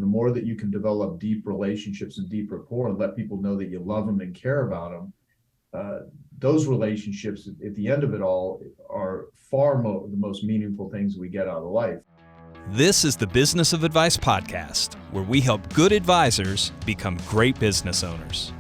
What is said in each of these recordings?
more that you can develop deep relationships and deep rapport and let people know that you love them and care about them, those relationships at the end of it all are the most meaningful things we get out of life. This is the Business of Advice podcast, where we help good advisors become great business owners.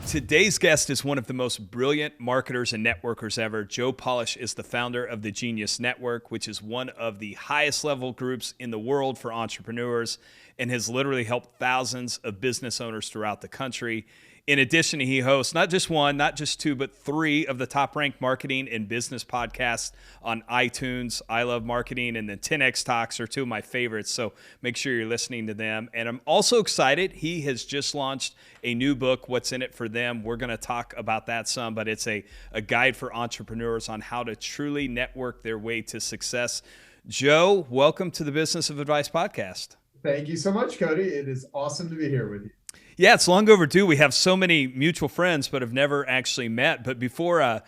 Today's guest is one of the most brilliant marketers and networkers ever. Joe Polish is the founder of the Genius Network, which is one of the highest level groups in the world for entrepreneurs and has literally helped thousands of business owners throughout the country. In addition, he hosts not just one, not just two, but three of the top-ranked marketing and business podcasts on iTunes. I Love Marketing and the 10X Talks are two of my favorites, so make sure you're listening to them. And I'm also excited. He has just launched a new book, What's in It for Them. We're going to talk about that some, but it's a guide for entrepreneurs on how to truly network their way to success. Joe, welcome to the Business of Advice podcast. Thank you so much, Cody. It is awesome to be here with you. Yeah, it's long overdue. We have so many mutual friends, but have never actually met. But before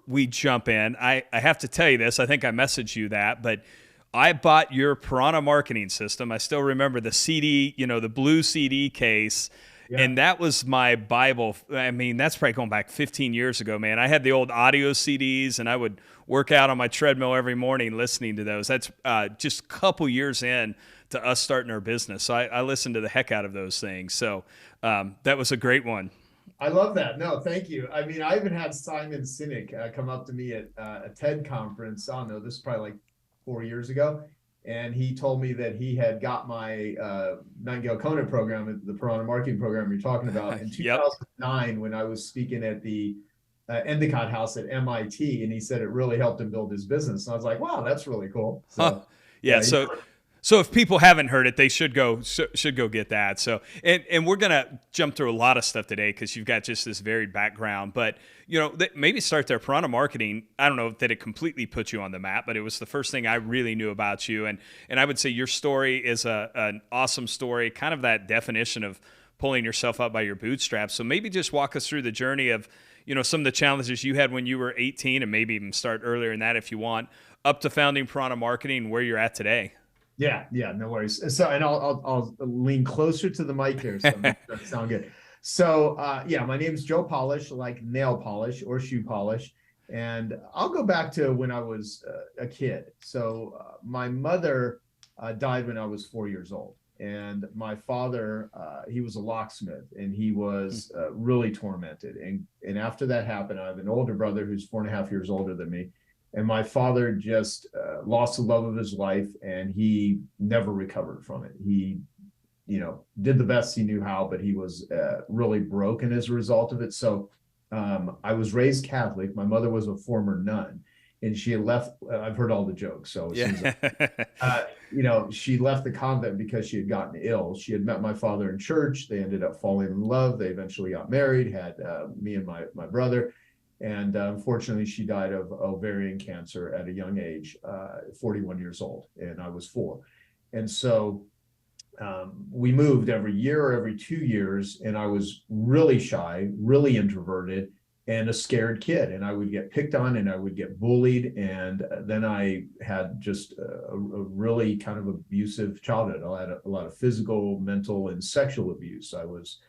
we jump in, I have to tell you this. I think I messaged you that, but I bought your Piranha marketing system. I still remember the CD, the blue CD case, and that was my Bible. I mean, that's probably going back 15 years ago, man. I had the old audio CDs, and I would work out on my treadmill every morning listening to those. That's just a couple years in to us starting our business. So I listened to the heck out of those things. So that was a great one. I love that. No, thank you. I mean, I even had Simon Sinek come up to me at a TED conference. I don't know, this is probably like 4 years ago. And he told me that he had got my Nightingale Conant program, the Piranha marketing program you're talking about, in 2009 when I was speaking at the Endicott House at MIT. And he said it really helped him build his business. And I was like, wow, that's really cool. So, So if people haven't heard it, they should go get that. So and we're gonna jump through a lot of stuff today because you've got just this varied background. But maybe start there. Piranha marketing. I don't know that it completely put you on the map, but it was the first thing I really knew about you. And I would say your story is an awesome story. Kind of that definition of pulling yourself up by your bootstraps. So maybe just walk us through the journey of some of the challenges you had when you were 18, and maybe even start earlier in that if you want, up to founding Piranha Marketing, where you're at today. Yeah, no worries. So, and I'll lean closer to the mic here, so that sound good. So, my name is Joe Polish, like nail polish or shoe polish, and I'll go back to when I was a kid. So, my mother died when I was 4 years old, and my father, he was a locksmith, and he was really tormented. And after that happened, I have an older brother who's 4.5 years older than me. And my father just lost the love of his life, and he never recovered from it. He, did the best he knew how, but he was really broken as a result of it. So I was raised Catholic. My mother was a former nun, and she had left. I've heard all the jokes. So she left the convent because she had gotten ill. She had met my father in church. They ended up falling in love. They eventually got married, had me and my brother. And unfortunately, she died of ovarian cancer at a young age, 41 years old, and I was 4. And so we moved every year or every 2 years, and I was really shy, really introverted, and a scared kid. And I would get picked on, and I would get bullied. And then I had just a really kind of abusive childhood. I had a lot of physical, mental, and sexual abuse. I was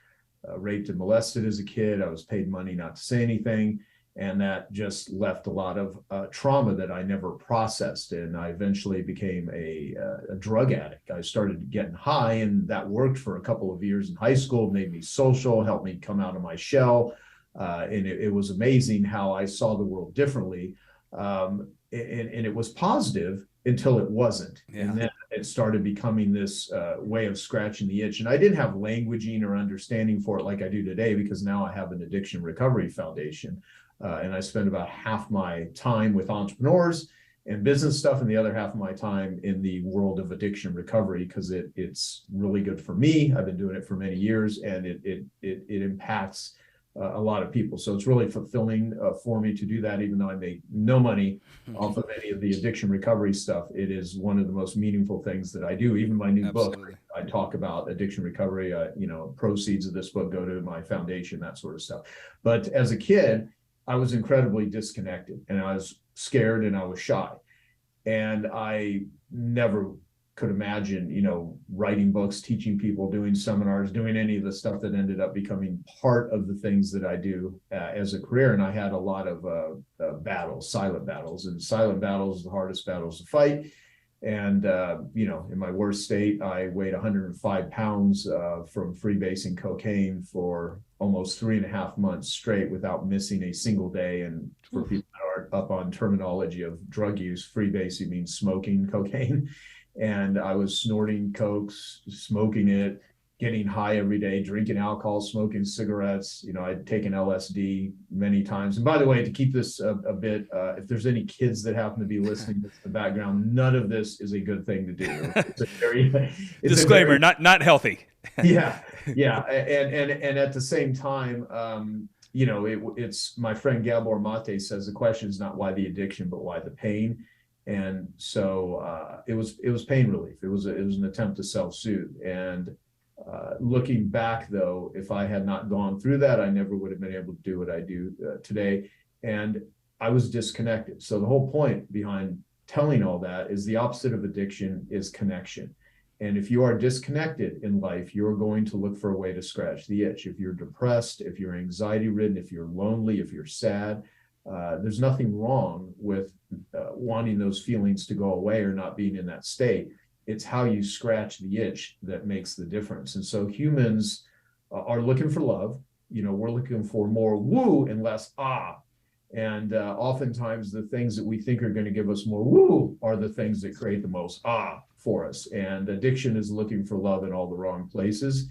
raped and molested as a kid. I was paid money not to say anything. And that just left a lot of trauma that I never processed. And I eventually became a drug addict. I started getting high, and that worked for a couple of years in high school, made me social, helped me come out of my shell. And it was amazing how I saw the world differently. And it was positive until it wasn't. Yeah. And then it started becoming this way of scratching the itch. And I didn't have languaging or understanding for it like I do today, because now I have an addiction recovery foundation. And I spend about half my time with entrepreneurs and business stuff, and the other half of my time in the world of addiction recovery, because it's really good for me. I've been doing it for many years, and it impacts a lot of people. So it's really fulfilling for me to do that, even though I make no money off of any of the addiction recovery stuff. It is one of the most meaningful things that I do. Even my new book, I talk about addiction recovery. Proceeds of this book go to my foundation, that sort of stuff. But as a kid, I was incredibly disconnected, and I was scared, and I was shy, and I never could imagine, writing books, teaching people, doing seminars, doing any of the stuff that ended up becoming part of the things that I do as a career. And I had a lot of battles, silent battles, and silent battles, the hardest battles to fight. And, in my worst state, I weighed 105 pounds from freebasing cocaine for almost 3.5 months straight without missing a single day. And for people that aren't up on terminology of drug use, freebasing means smoking cocaine. And I was snorting cokes, smoking it, getting high every day, drinking alcohol, smoking cigarettes. I'd taken LSD many times. And by the way, to keep this a bit, if there's any kids that happen to be listening to the background, none of this is a good thing to do. It's a very disclaimer, not healthy. Yeah. And at the same time, it's my friend Gabor Mate says the question is not why the addiction, but why the pain. And so it was pain relief. It was an attempt to self-soothe. And looking back, though, if I had not gone through that, I never would have been able to do what I do today. And I was disconnected. So the whole point behind telling all that is the opposite of addiction is connection. And if you are disconnected in life, you're going to look for a way to scratch the itch. If you're depressed, if you're anxiety ridden, if you're lonely, if you're sad, there's nothing wrong with wanting those feelings to go away or not being in that state. It's how you scratch the itch that makes the difference. And so humans are looking for love. We're looking for more woo and less ah. And oftentimes the things that we think are going to give us more woo are the things that create the most ah for us. And addiction is looking for love in all the wrong places.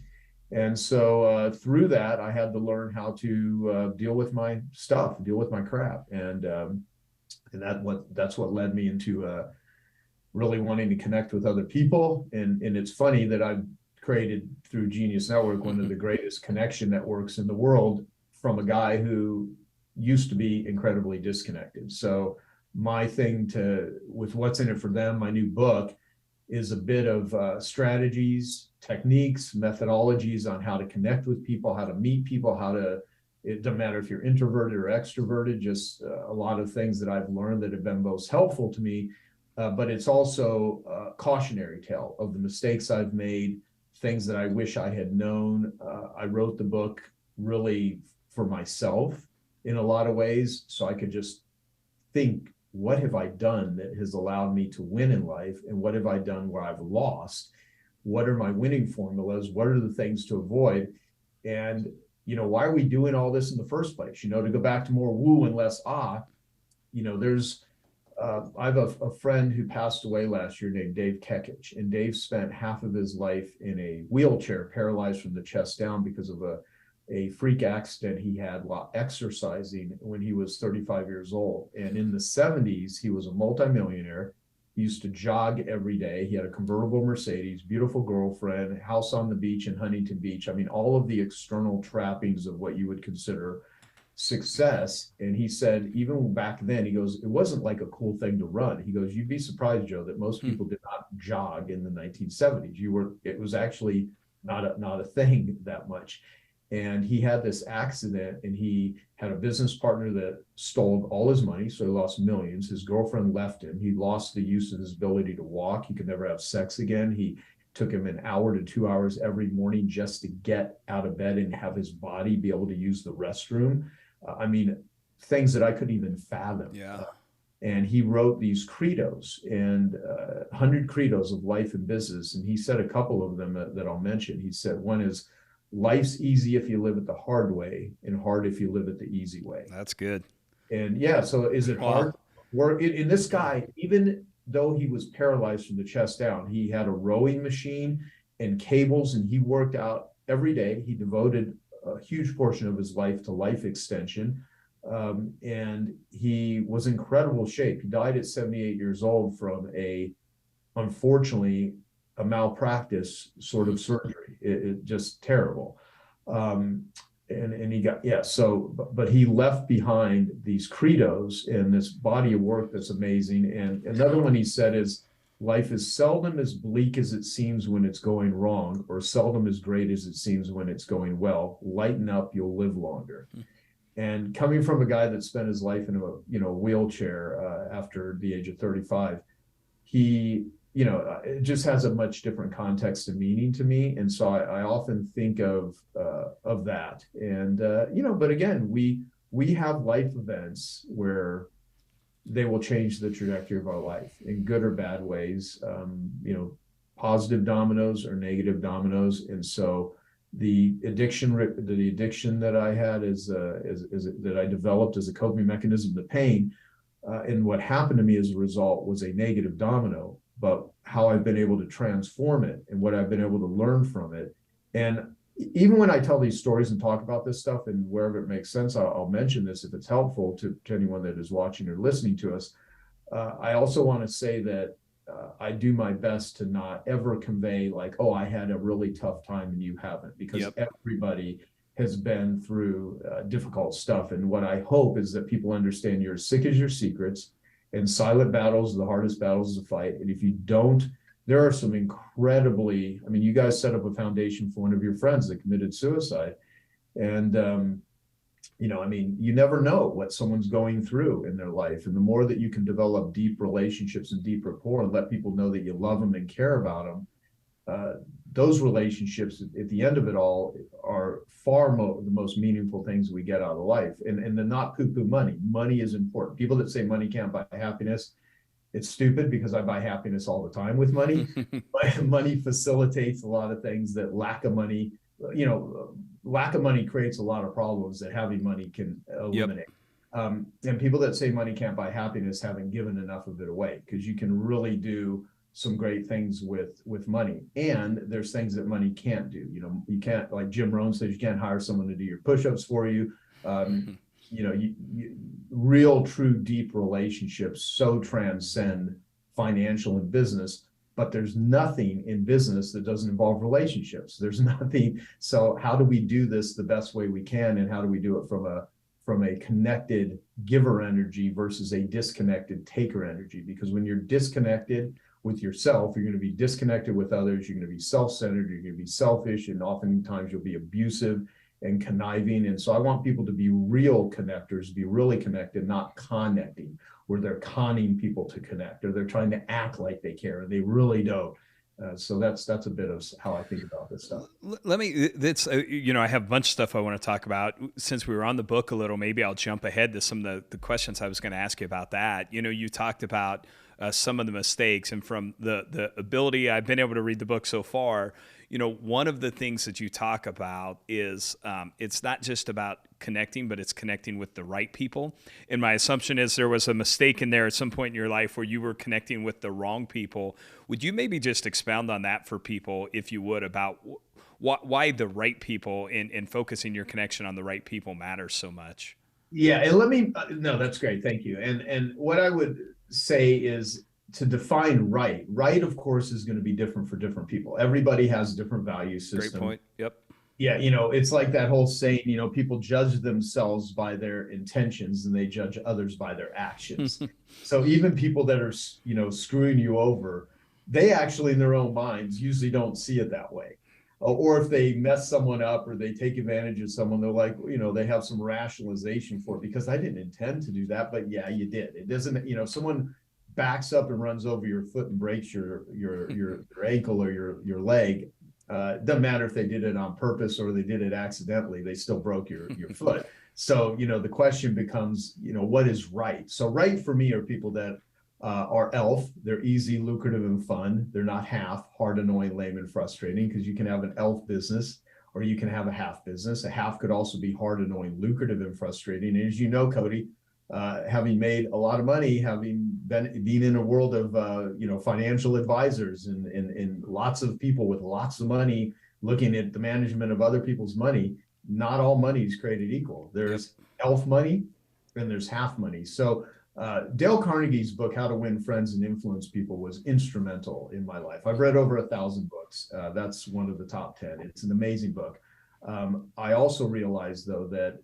And so through that, I had to learn how to deal with my stuff, deal with my crap. And that's what led me into really wanting to connect with other people. And it's funny that I've created through Genius Network one of the greatest connection networks in the world from a guy who used to be incredibly disconnected. So my thing with What's in It for Them, my new book, is a bit of strategies, techniques, methodologies on how to connect with people, how to meet people, it doesn't matter if you're introverted or extroverted, just a lot of things that I've learned that have been most helpful to me. But it's also a cautionary tale of the mistakes I've made, things that I wish I had known. I wrote the book really for myself in a lot of ways, so I could just think, what have I done that has allowed me to win in life? And what have I done where I've lost? What are my winning formulas? What are the things to avoid? And, why are we doing all this in the first place? To go back to more woo and less ah, I have a friend who passed away last year named Dave Kekich, and Dave spent half of his life in a wheelchair, paralyzed from the chest down because of a freak accident he had while exercising when he was 35 years old. And in the 70s, he was a multimillionaire. He used to jog every day. He had a convertible Mercedes, beautiful girlfriend, house on the beach in Huntington Beach. I mean, all of the external trappings of what you would consider success. And he said, even back then, he goes, it wasn't like a cool thing to run. He goes, you'd be surprised, Joe, that most people did not jog in the 1970s. It was actually not a thing that much. And he had this accident, and he had a business partner that stole all his money. So he lost millions. His girlfriend left him. He lost the use of his ability to walk. He could never have sex again. He took him an hour to 2 hours every morning just to get out of bed and have his body be able to use the restroom. Things that I couldn't even fathom. Yeah. And he wrote these credos, and 100 credos of life and business. And he said a couple of them that I'll mention. He said, one is, life's easy if you live it the hard way, and hard if you live it the easy way. That's good. And yeah, so is it hard? In this guy, even though he was paralyzed from the chest down, he had a rowing machine and cables, and he worked out every day. He devoted a huge portion of his life to life extension. And he was in incredible shape. He died at 78 years old from unfortunately, a malpractice sort of surgery. It just terrible. And he got, but he left behind these credos and this body of work that's amazing. And another one he said is, life is seldom as bleak as it seems when it's going wrong, or seldom as great as it seems when it's going well. Lighten up, you'll live longer. And coming from a guy that spent his life in a wheelchair after the age of 35, he it just has a much different context and meaning to me. And so I often think of that. And but again, we have life events where they will change the trajectory of our life in good or bad ways. Positive dominoes or negative dominoes. And so the addiction that I had is that I developed as a coping mechanism to pain, and what happened to me as a result was a negative domino. But how I've been able to transform it and what I've been able to learn from it, and even when I tell these stories and talk about this stuff, and wherever it makes sense, I'll mention this if it's helpful to anyone that is watching or listening to us. I also want to say that I do my best to not ever convey like, oh, I had a really tough time and you haven't, because everybody has been through difficult stuff. And what I hope is that people understand you're as sick as your secrets, and silent battles are the hardest battles to fight. And if you don't, there are some incredibly, I mean, you guys set up a foundation for one of your friends that committed suicide. And, you never know what someone's going through in their life. And the more that you can develop deep relationships and deep rapport and let people know that you love them and care about them, those relationships at the end of it all are the most meaningful things we get out of life. And to not poo-poo money. Money is important. People that say money can't buy happiness, it's stupid, because I buy happiness all the time with money. Money facilitates a lot of things that lack of money creates a lot of problems that having money can eliminate. And people that say money can't buy happiness haven't given enough of it away, because you can really do some great things with money. And there's things that money can't do. You can't, like Jim Rohn says, you can't hire someone to do your push-ups for you. Real, true, deep relationships so transcend financial and business, but there's nothing in business that doesn't involve relationships. There's nothing. So how do we do this the best way we can? And how do we do it from a connected giver energy versus a disconnected taker energy? Because when you're disconnected with yourself, you're going to be disconnected with others. You're going to be self-centered. You're going to be selfish. And oftentimes you'll be abusive and conniving. And so I want people to be real connectors, be really connected, not connecting, where they're conning people to connect, or they're trying to act like they care, and they really don't. So that's a bit of how I think about this stuff. I have a bunch of stuff I want to talk about. Since we were on the book a little, maybe I'll jump ahead to some of the questions I was going to ask you about that. You talked about some of the mistakes, and from the ability I've been able to read the book so far, one of the things that you talk about is it's not just about connecting, but it's connecting with the right people. And my assumption is there was a mistake in there at some point in your life where you were connecting with the wrong people. Would you maybe just expound on that for people, if you would, about why the right people and focusing your connection on the right people matters so much? Yeah, and no, that's great. Thank you. And what I would say is, to define right, of course, is going to be different for different people. Everybody has a different value system. Great point. Yep. Yeah, it's like that whole saying, people judge themselves by their intentions and they judge others by their actions. So even people that are, screwing you over, they actually in their own minds usually don't see it that way. Or if they mess someone up or they take advantage of someone, they're like, they have some rationalization for it, because I didn't intend to do that, but yeah, you did. It doesn't, someone backs up and runs over your foot and breaks your ankle or your leg. Doesn't matter if they did it on purpose or they did it accidentally, they still broke your foot. So, the question becomes, what is right? So right for me are people that are ELF. They're easy, lucrative, and fun. They're not half, hard, annoying, lame, and frustrating, because you can have an ELF business or you can have a half business. A half could also be hard, annoying, lucrative, and frustrating. And as you know, Cody, having made a lot of money, having been in a world of financial advisors and lots of people with lots of money looking at the management of other people's money, not all money is created equal. There's ELF money and there's half money. So Dale Carnegie's book, How to Win Friends and Influence People, was instrumental in my life. I've read over 1,000 books. That's one of the top 10. It's an amazing book. I also realized, though, that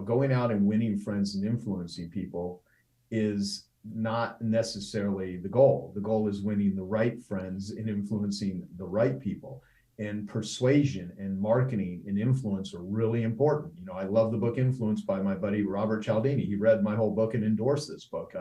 going out and winning friends and influencing people is not necessarily the goal. The goal is winning the right friends and influencing the right people. And persuasion and marketing and influence are really important. I love the book Influence by my buddy Robert Cialdini. He read my whole book and endorsed this book.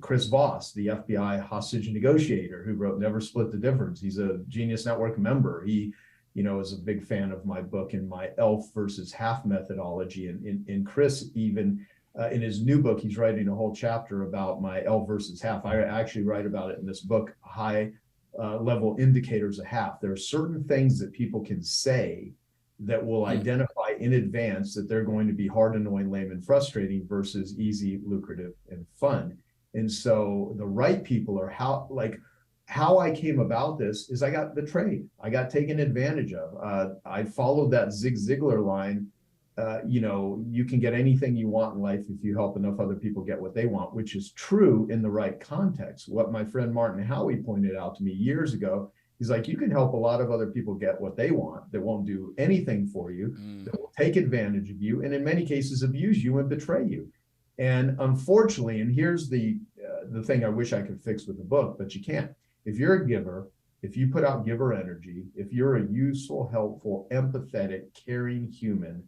Chris Voss, the FBI hostage negotiator who wrote Never Split the Difference. He's a Genius Network member. He, is a big fan of my book and my ELF versus half methodology. And Chris, even in his new book, he's writing a whole chapter about my ELF versus half. I actually write about it in this book, High Level Indicators of Half. There are certain things that people can say that will identify in advance that they're going to be hard, annoying, lame, and frustrating versus easy, lucrative, and fun. And so the right people are how I came about this is I got betrayed. I got taken advantage of. I followed that Zig Ziglar line. You can get anything you want in life if you help enough other people get what they want, which is true in the right context. What my friend Martin Howie pointed out to me years ago, he's like, you can help a lot of other people get what they want that won't do anything for you, that will take advantage of you, and in many cases abuse you and betray you. And unfortunately, and here's the thing I wish I could fix with the book, but you can't. If you're a giver, if you put out giver energy, if you're a useful, helpful, empathetic, caring human,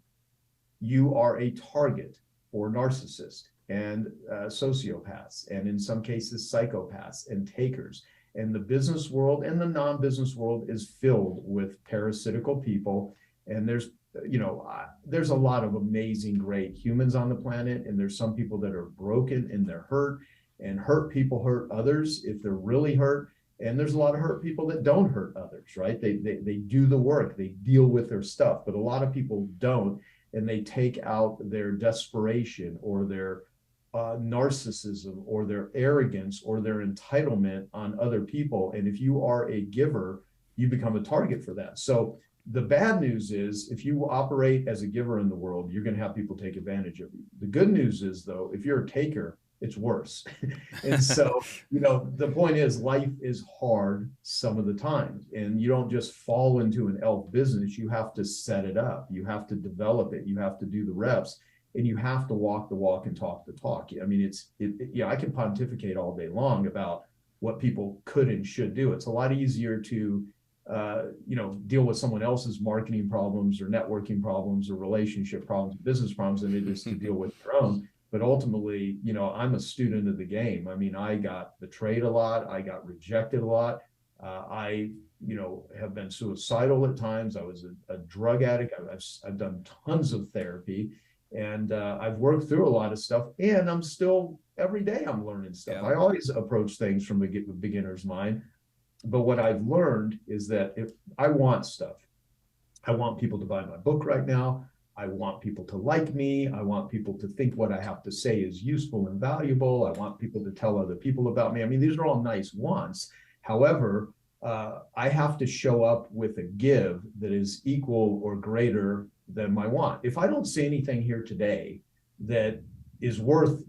you are a target for narcissists and sociopaths, and in some cases, psychopaths and takers. And the business world and the non-business world is filled with parasitical people. And there's a lot of amazing, great humans on the planet. And there's some people that are broken and they're hurt, and hurt people hurt others if they're really hurt. And there's a lot of hurt people that don't hurt others, right? They do the work, they deal with their stuff, but a lot of people don't. And they take out their desperation or their narcissism or their arrogance or their entitlement on other people. And if you are a giver, you become a target for that. So the bad news is if you operate as a giver in the world, you're going to have people take advantage of you. The good news is, though, if you're a taker, it's worse. And so, the point is life is hard some of the times, and you don't just fall into an ELF business. You have to set it up. You have to develop it. You have to do the reps, and you have to walk the walk and talk the talk. I mean, I can pontificate all day long about what people could and should do. It's a lot easier to, deal with someone else's marketing problems or networking problems or relationship problems, business problems, than it is to deal with your own. But ultimately, I'm a student of the game. I mean, I got betrayed a lot. I got rejected a lot. I have been suicidal at times. I was a drug addict. I've done tons of therapy, and I've worked through a lot of stuff. And I'm still, every day I'm learning stuff. Yeah. I always approach things from a beginner's mind. But what I've learned is that if I want stuff, I want people to buy my book right now. I want people to like me. I want people to think what I have to say is useful and valuable. I want people to tell other people about me. I mean, these are all nice wants. However, I have to show up with a give that is equal or greater than my want. If I don't see anything here today that is worth,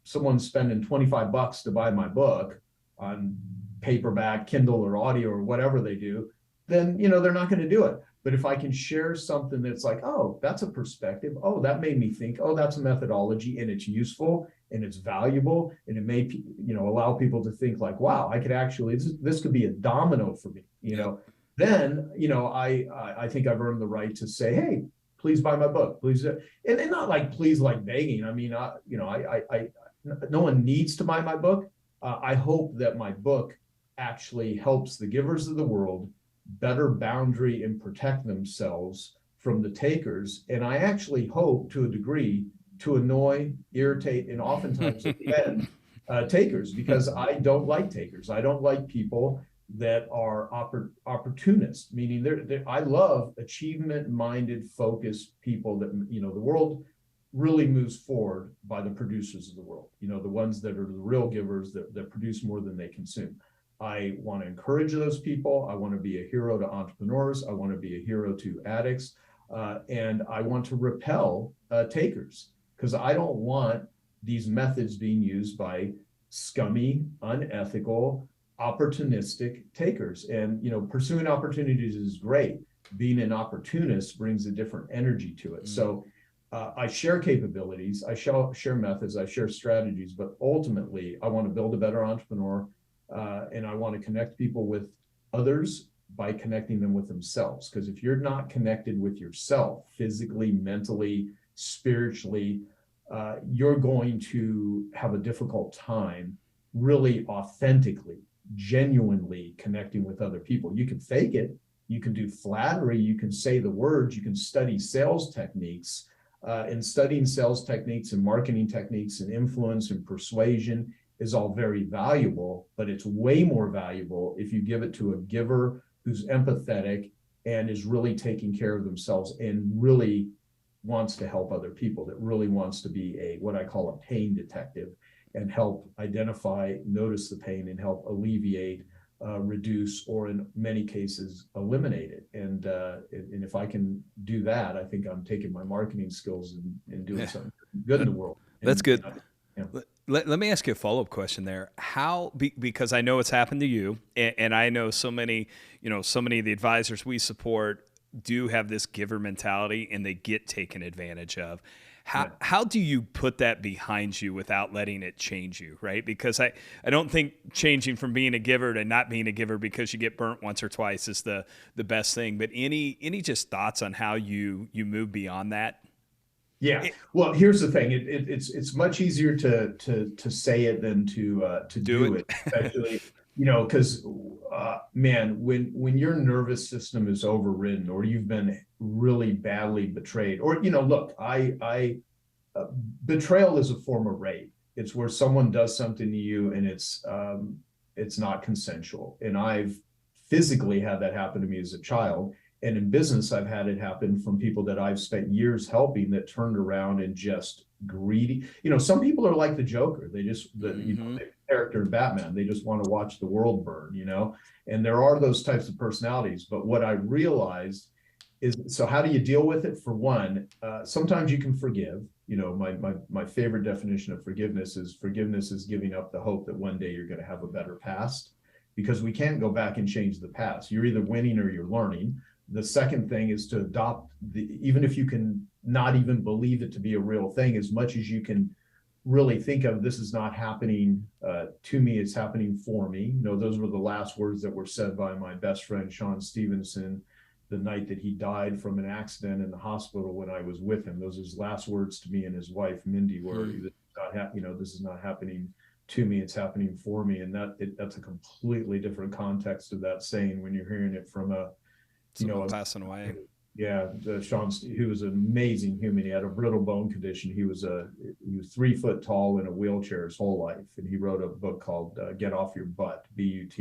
someone spending $25 to buy my book on paperback, Kindle, or audio, or whatever they do, then, they're not going to do it. But if I can share something that's like, oh, that's a perspective. Oh, that made me think. Oh, that's a methodology, and it's useful and it's valuable, and it may, allow people to think like, wow, I could actually, this could be a domino for me. Then, I think I've earned the right to say, hey, please buy my book, please, and not like please, like begging. I mean, no one needs to buy my book. I hope that my book actually helps the givers of the world better boundary and protect themselves from the takers. And I actually hope, to a degree, to annoy, irritate, and oftentimes offend takers, because I don't like takers. I don't like people that are opportunists, meaning I love achievement-minded, focused people that, the world really moves forward by the producers of the world, the ones that are the real givers that produce more than they consume. I want to encourage those people. I want to be a hero to entrepreneurs. I want to be a hero to addicts. And I want to repel takers, because I don't want these methods being used by scummy, unethical, opportunistic takers. And, pursuing opportunities is great. Being an opportunist brings a different energy to it. So I share capabilities, I share methods, I share strategies, but ultimately I want to build a better entrepreneur. And I want to connect people with others by connecting them with themselves. Because if you're not connected with yourself physically, mentally, spiritually, you're going to have a difficult time really authentically, genuinely connecting with other people. You can fake it, you can do flattery, you can say the words, you can study sales techniques. And studying sales techniques and marketing techniques and influence and persuasion is all very valuable, but it's way more valuable if you give it to a giver who's empathetic and is really taking care of themselves and really wants to help other people, that really wants to be a what I call a pain detective and help identify, notice the pain and help alleviate, reduce, or in many cases eliminate it. And if I can do that, I think I'm taking my marketing skills and doing something good in the world. That's good. Yeah. Let me ask you a follow-up question there. Because I know it's happened to you, and I know so many of the advisors we support do have this giver mentality and they get taken advantage of. How do you put that behind you without letting it change you, right? Because I don't think changing from being a giver to not being a giver because you get burnt once or twice is the best thing. But any just thoughts on how you move beyond that? Yeah. Well, here's the thing. It's much easier to say it than to do it, especially, because man, when your nervous system is overridden or you've been really badly betrayed, or look, betrayal is a form of rape. It's where someone does something to you and it's not consensual. And I've physically had that happen to me as a child. And in business, I've had it happen from people that I've spent years helping that turned around and just greedy. Some people are like the Joker. They just, the character in Batman, they just want to watch the world burn, and there are those types of personalities. But what I realized is, so how do you deal with it? For one, sometimes you can forgive. My favorite definition of forgiveness is giving up the hope that one day you're going to have a better past, because we can't go back and change the past. You're either winning or you're learning. The second thing is to adopt even if you can not even believe it to be a real thing, as much as you can really think of, this is not happening to me, it's happening for me. Those were the last words that were said by my best friend, Sean Stevenson, the night that he died from an accident in the hospital when I was with him. Those are his last words to me and his wife, Mindy, were, this is not happening to me, it's happening for me. And that's a completely different context of that saying when you're hearing it from someone passing away. Yeah, Sean, he was an amazing human. He had a brittle bone condition. He was 3 foot tall in a wheelchair his whole life, and he wrote a book called "Get Off Your Butt," BUT.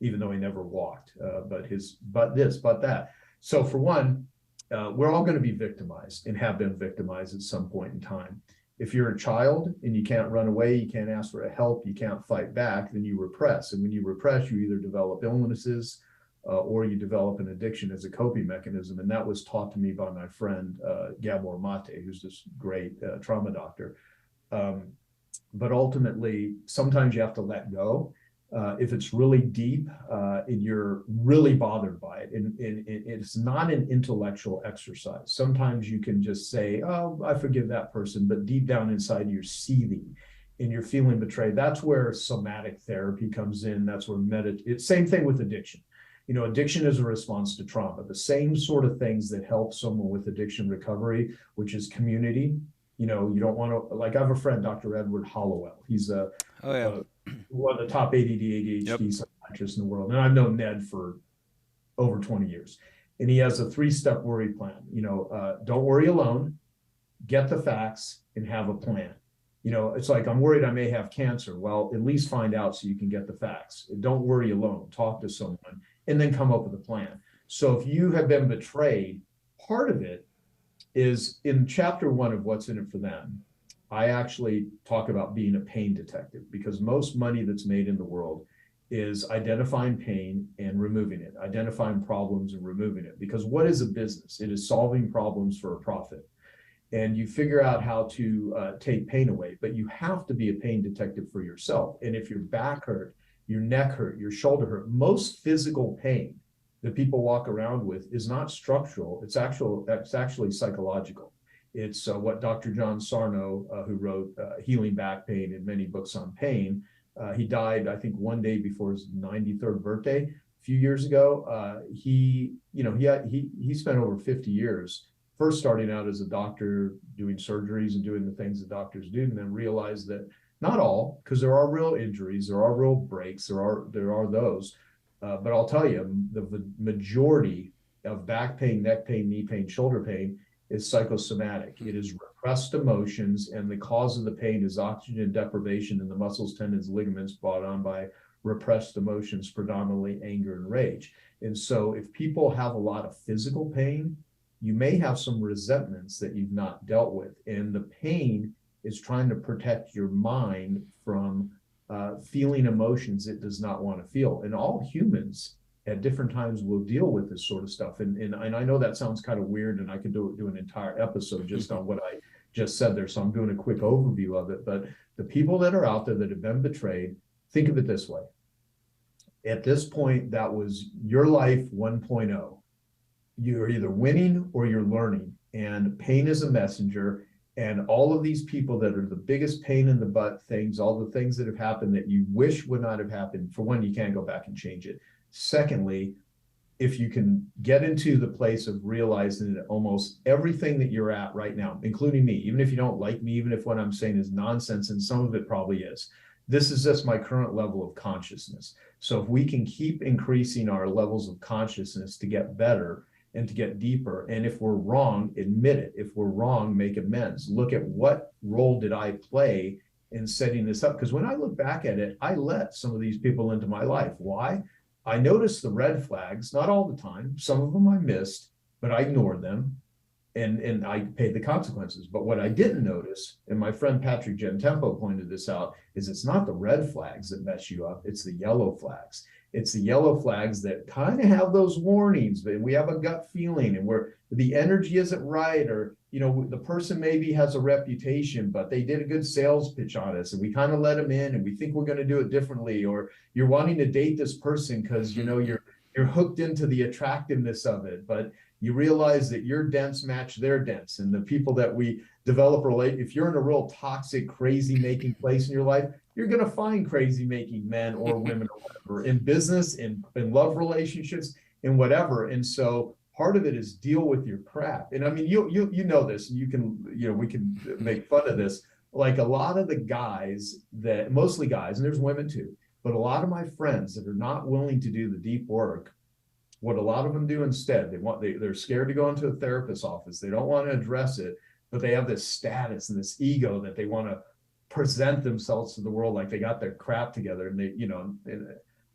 Even though he never walked, but his butt this, butt that. So for one, we're all going to be victimized and have been victimized at some point in time. If you're a child and you can't run away, you can't ask for help, you can't fight back, then you repress. And when you repress, you either develop illnesses or you develop an addiction as a coping mechanism. And that was taught to me by my friend, Gabor Mate, who's this great trauma doctor. But ultimately, sometimes you have to let go. If it's really deep and you're really bothered by it, and it's not an intellectual exercise. Sometimes you can just say, oh, I forgive that person, but deep down inside you're seething and you're feeling betrayed. That's where somatic therapy comes in. That's where same thing with addiction. Addiction is a response to trauma. The same sort of things that help someone with addiction recovery, which is community. You don't want to, like, I have a friend, Dr. Edward Hollowell. He's one of the top ADD, ADHD psychiatrists in the world. And I've known Ned for over 20 years. And he has a 3-step worry plan. Don't worry alone, get the facts, and have a plan. It's like, I'm worried I may have cancer. Well, at least find out so you can get the facts. Don't worry alone, talk to someone, and then come up with a plan. So if you have been betrayed, part of it is in chapter 1 of What's in It for Them. I actually talk about being a pain detective, because most money that's made in the world is identifying pain and removing it, identifying problems and removing it. Because what is a business? It is solving problems for a profit. And you figure out how to take pain away, but you have to be a pain detective for yourself. And if your back hurt, your neck hurt, your shoulder hurt, most physical pain that people walk around with is not structural. It's actually psychological. It's what Dr. John Sarno, who wrote Healing Back Pain and many books on pain, he died, I think, one day before his 93rd birthday a few years ago. He spent over 50 years first starting out as a doctor, doing surgeries and doing the things that doctors do, and then realized that not all, because there are real injuries, there are real breaks, there are those. But I'll tell you, the majority of back pain, neck pain, knee pain, shoulder pain is psychosomatic. It is repressed emotions, and the cause of the pain is oxygen deprivation in the muscles, tendons, ligaments brought on by repressed emotions, predominantly anger and rage. And so if people have a lot of physical pain, you may have some resentments that you've not dealt with. And the pain is trying to protect your mind from feeling emotions it does not want to feel. And all humans at different times will deal with this sort of stuff. And I know that sounds kind of weird, and I could do an entire episode just on what I just said there. So I'm doing a quick overview of it. But the people that are out there that have been betrayed, think of it this way. At this point, that was your life 1.0. You're either winning or you're learning. And pain is a messenger. And all of these people that are the biggest pain in the butt things, all the things that have happened that you wish would not have happened, for one, you can't go back and change it. Secondly, if you can get into the place of realizing that almost everything that you're at right now, including me, even if you don't like me, even if what I'm saying is nonsense, and some of it probably is, this is just my current level of consciousness. So if we can keep increasing our levels of consciousness to get better and to get deeper, and if we're wrong, admit it. If we're wrong, make amends. Look at what role did I play in setting this up? Because when I look back at it, I let some of these people into my life. Why? I noticed the red flags, not all the time. Some of them I missed, but I ignored them, and I paid the consequences. But what I didn't notice, and my friend Patrick Gentempo pointed this out, is it's not the red flags that mess you up, it's the yellow flags. It's the yellow flags that kind of have those warnings, but we have a gut feeling, and where the energy isn't right, or the person maybe has a reputation, but they did a good sales pitch on us, and we kind of let them in, and we think we're going to do it differently. Or you're wanting to date this person because you're hooked into the attractiveness of it, but you realize that your dents match their dents, and the people that we develop if you're in a real toxic, crazy making place in your life, you're going to find crazy making men or women or whatever, in business, in love relationships, in whatever. And so part of it is deal with your crap. And I mean, you know this, and we can make fun of this. Like a lot of the guys mostly guys, and there's women too, but a lot of my friends that are not willing to do the deep work, what a lot of them do instead, they're scared to go into a therapist's office. They don't want to address it, but they have this status and this ego that they want to present themselves to the world like they got their crap together. And and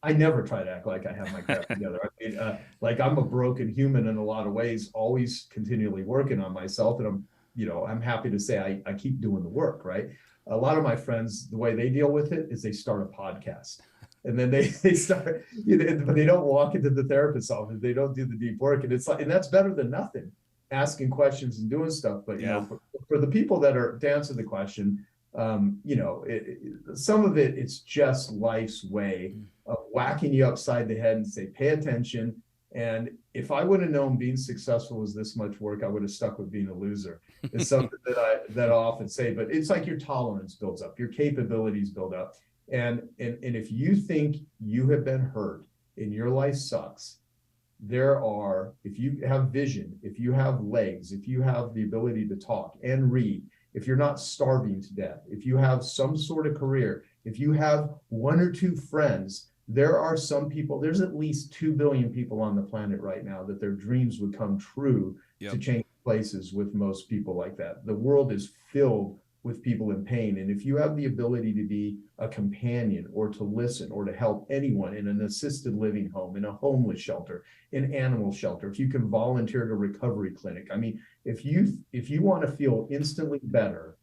I never try to act like I have my crap together. I mean, like I'm a broken human in a lot of ways, always continually working on myself. And I'm happy to say I keep doing the work, right? A lot of my friends, the way they deal with it is they start a podcast. And then they start, but they don't walk into the therapist's office. They don't do the deep work. And it's like, and that's better than nothing, asking questions and doing stuff. But, for the people that are, to answer the question, some of it's just life's way of whacking you upside the head and say, pay attention. And if I would have known being successful was this much work, I would have stuck with being a loser. It's something that I often say, but it's like your tolerance builds up, your capabilities build up. And if you think you have been hurt and your life sucks, if you have vision, if you have legs, if you have the ability to talk and read, if you're not starving to death, if you have some sort of career, if you have one or two friends, there are some people, there's at least 2 billion people on the planet right now that their dreams would come true to change places with most people like that. The world is filled with people in pain. And if you have the ability to be a companion or to listen or to help anyone in an assisted living home, in a homeless shelter, in animal shelter, if you can volunteer at a recovery clinic, I mean, if you want to feel instantly better,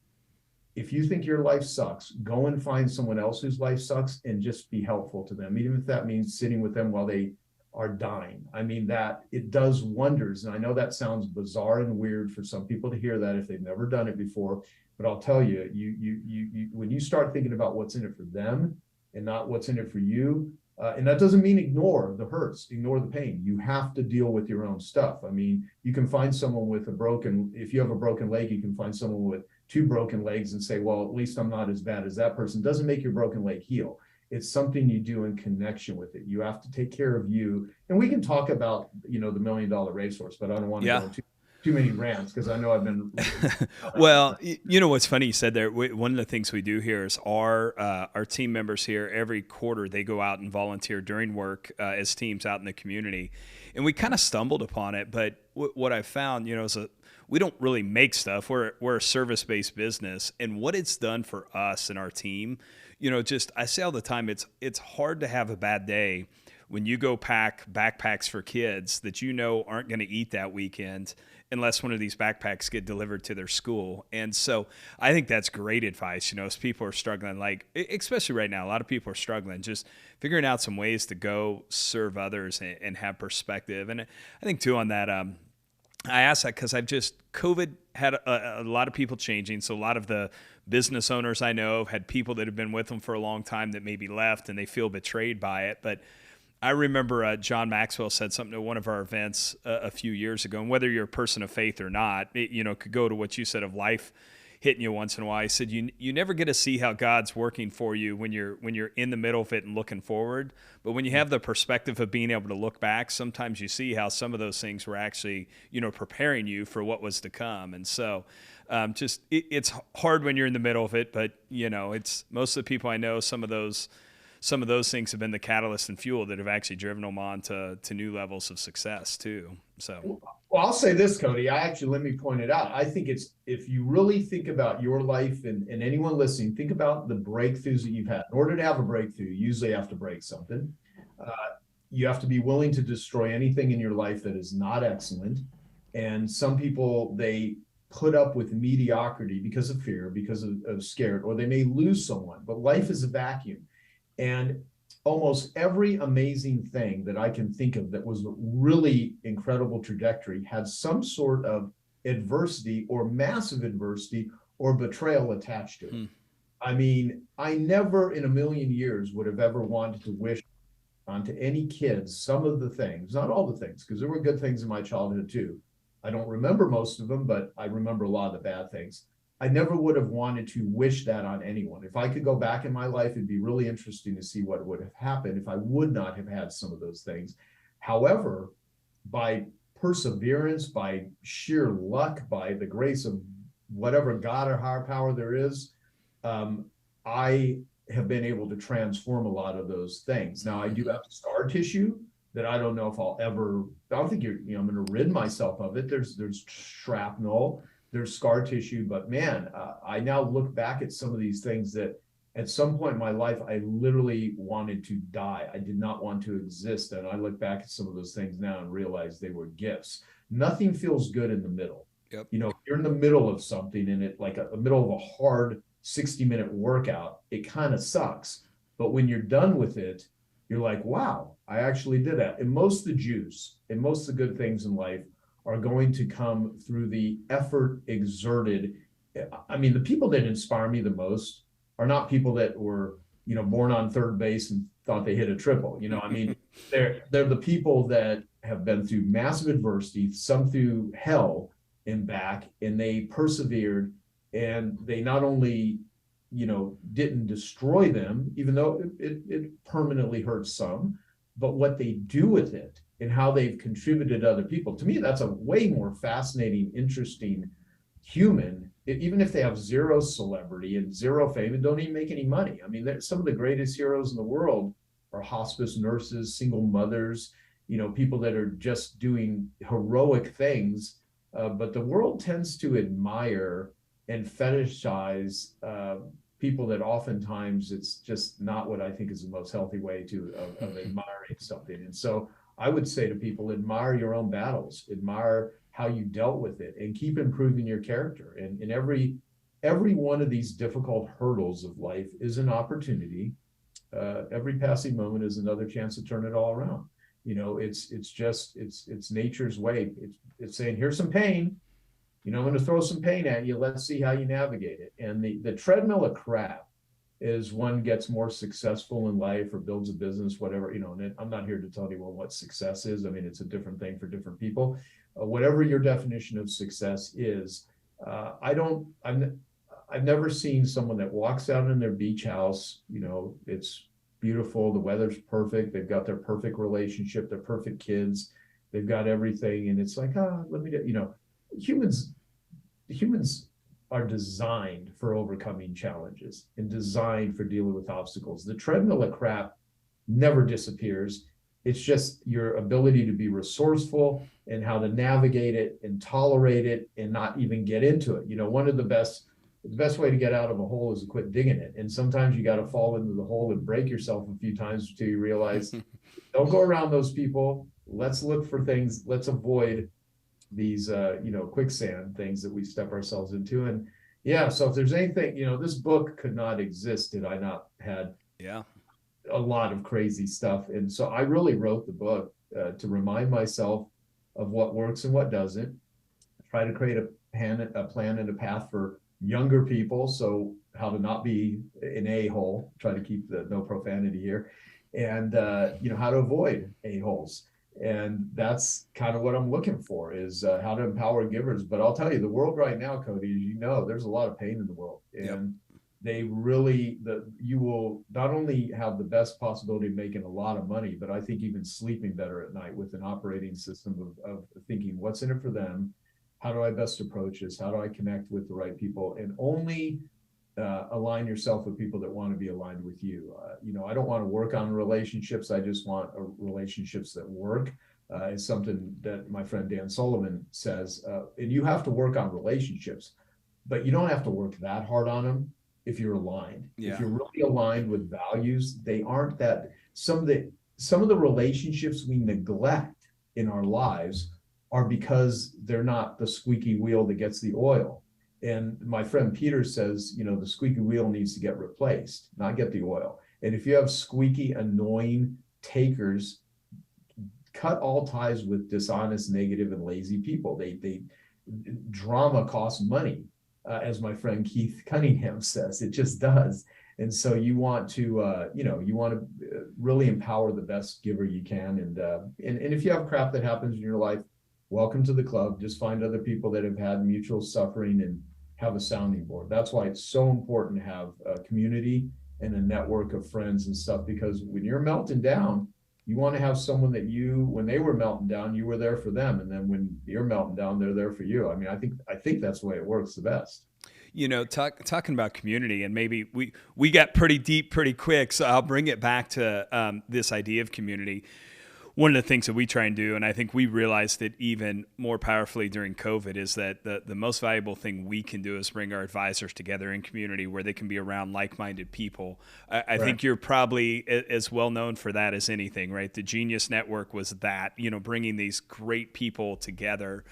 if you think your life sucks, go and find someone else whose life sucks and just be helpful to them, even if that means sitting with them while they are dying. I mean, that it does wonders. And I know that sounds bizarre and weird for some people to hear that if they've never done it before. But I'll tell you, you when you start thinking about what's in it for them and not what's in it for you, and that doesn't mean ignore the hurts, ignore the pain. You have to deal with your own stuff. I mean, you can find someone with if you have a broken leg, you can find someone with 2 broken legs and say, well, at least I'm not as bad as that person. Doesn't make your broken leg heal. It's something you do in connection with it. You have to take care of you. And we can talk about, the $1 million racehorse, but I don't want to go into. too many rants because I know I've been. Well, you know what's funny you said there. One of the things we do here is our team members here every quarter they go out and volunteer during work as teams out in the community, and we kind of stumbled upon it. But what I found, is we don't really make stuff. We're a service based business, and what it's done for us and our team, just I say all the time, it's hard to have a bad day when you go pack backpacks for kids that aren't going to eat that weekend unless one of these backpacks get delivered to their school. And so I think that's great advice, as people are struggling, like especially right now, a lot of people are struggling, just figuring out some ways to go serve others and have perspective. And I think too on that, I asked that because COVID had a lot of people changing. So a lot of the business owners I know have had people that have been with them for a long time that maybe left and they feel betrayed by it. But I remember John Maxwell said something at one of our events a few years ago, and whether you're a person of faith or not, it could go to what you said of life hitting you once in a while. He said you never get to see how God's working for you when you're in the middle of it and looking forward, but when you have the perspective of being able to look back, sometimes you see how some of those things were actually preparing you for what was to come. And so it's hard when you're in the middle of it, but it's most of the people I know, some of those things have been the catalyst and fuel that have actually driven them on to new levels of success too. So, well, I'll say this, Cody. Let me point it out. I think if you really think about your life and anyone listening, think about the breakthroughs that you've had. In order to have a breakthrough, you usually have to break something. You have to be willing to destroy anything in your life that is not excellent. And some people, they put up with mediocrity because of fear, because of scared, or they may lose someone. But life is a vacuum. And almost every amazing thing that I can think of that was a really incredible trajectory had some sort of adversity or massive adversity or betrayal attached to it. I mean, I never in a million years would have ever wanted to wish onto any kids some of the things, not all the things, because there were good things in my childhood too. I don't remember most of them, but I remember a lot of the bad things. I never would have wanted to wish that on anyone. If I could go back in my life, it'd be really interesting to see what would have happened if I would not have had some of those things. However, by perseverance, by sheer luck, by the grace of whatever God or higher power there is, I have been able to transform a lot of those things. Now, I do have scar tissue that I don't know if I don't think I'm going to rid myself of it. There's shrapnel. There's scar tissue, but man, I now look back at some of these things that at some point in my life, I literally wanted to die. I did not want to exist. And I look back at some of those things now and realize they were gifts. Nothing feels good in the middle. Yep. If you're in the middle of something and it like the middle of a hard 60-minute workout, it kind of sucks. But when you're done with it, you're like, wow, I actually did that. And most of the juice and most of the good things in life are going to come through the effort exerted. I mean, the people that inspire me the most are not people that were, born on third base and thought they hit a triple. I mean, they're the people that have been through massive adversity, some through hell and back, and they persevered, and they not only, didn't destroy them, even though it permanently hurts some, but what they do with it and how they've contributed to other people. To me, that's a way more fascinating, interesting human, even if they have zero celebrity and zero fame and don't even make any money. I mean, some of the greatest heroes in the world are hospice nurses, single mothers, people that are just doing heroic things. But the world tends to admire and fetishize people that oftentimes it's just not what I think is the most healthy way of admiring something. And so I would say to people, admire your own battles, admire how you dealt with it, and keep improving your character. And in every one of these difficult hurdles of life is an opportunity. Every passing moment is another chance to turn it all around. It's nature's way. It's saying, here's some pain. I'm going to throw some pain at you. Let's see how you navigate it. And the treadmill of crap is one gets more successful in life or builds a business, whatever, and I'm not here to tell anyone what success is. I mean, it's a different thing for different people. Whatever your definition of success is, I've never seen someone that walks out in their beach house, it's beautiful, the weather's perfect, they've got their perfect relationship, their perfect kids, they've got everything. And it's like, let me get, humans humans are designed for overcoming challenges and designed for dealing with obstacles. The treadmill of crap never disappears. It's just your ability to be resourceful and how to navigate it and tolerate it and not even get into it. One of the best way to get out of a hole is to quit digging it. And sometimes you got to fall into the hole and break yourself a few times until you realize, don't go around those people. Let's look for things. Let's avoid these quicksand things that we step ourselves into. And yeah, so if there's anything, this book could not exist did I not had a lot of crazy stuff. And so I really wrote the book to remind myself of what works and what doesn't, try to create a plan and a path for younger people, so how to not be an a-hole, try to keep the no profanity here, and how to avoid a-holes. And that's kind of what I'm looking for, is how to empower givers. But I'll tell you, the world right now, Cody, as there's a lot of pain in the world. And they really, you will not only have the best possibility of making a lot of money, but I think even sleeping better at night with an operating system of thinking, what's in it for them? How do I best approach this? How do I connect with the right people? And only align yourself with people that want to be aligned with you. I don't want to work on relationships. I just want relationships that work. It's something that my friend Dan Sullivan says. And you have to work on relationships, but you don't have to work that hard on them if you're aligned. If you're really aligned with values, they aren't that. Some of the relationships we neglect in our lives are because they're not the squeaky wheel that gets the oil. And my friend Peter says, the squeaky wheel needs to get replaced, not get the oil. And if you have squeaky, annoying takers, cut all ties with dishonest, negative, and lazy people. Drama costs money, as my friend Keith Cunningham says. It just does. And so you want to, really empower the best giver you can. And if you have crap that happens in your life, welcome to the club. Just find other people that have had mutual suffering and have a sounding board. That's why it's so important to have a community and a network of friends and stuff, because when you're melting down, you want to have someone that when they were melting down, you were there for them. And then when you're melting down, they're there for you. I mean, I think that's the way it works the best. Talking about community, and maybe we got pretty deep pretty quick, so I'll bring it back to this idea of community. One of the things that we try and do, and I think we realized it even more powerfully during COVID, is that the most valuable thing we can do is bring our advisors together in community where they can be around like-minded people. I think you're probably as well known for that as anything, right? The Genius Network was that, bringing these great people together.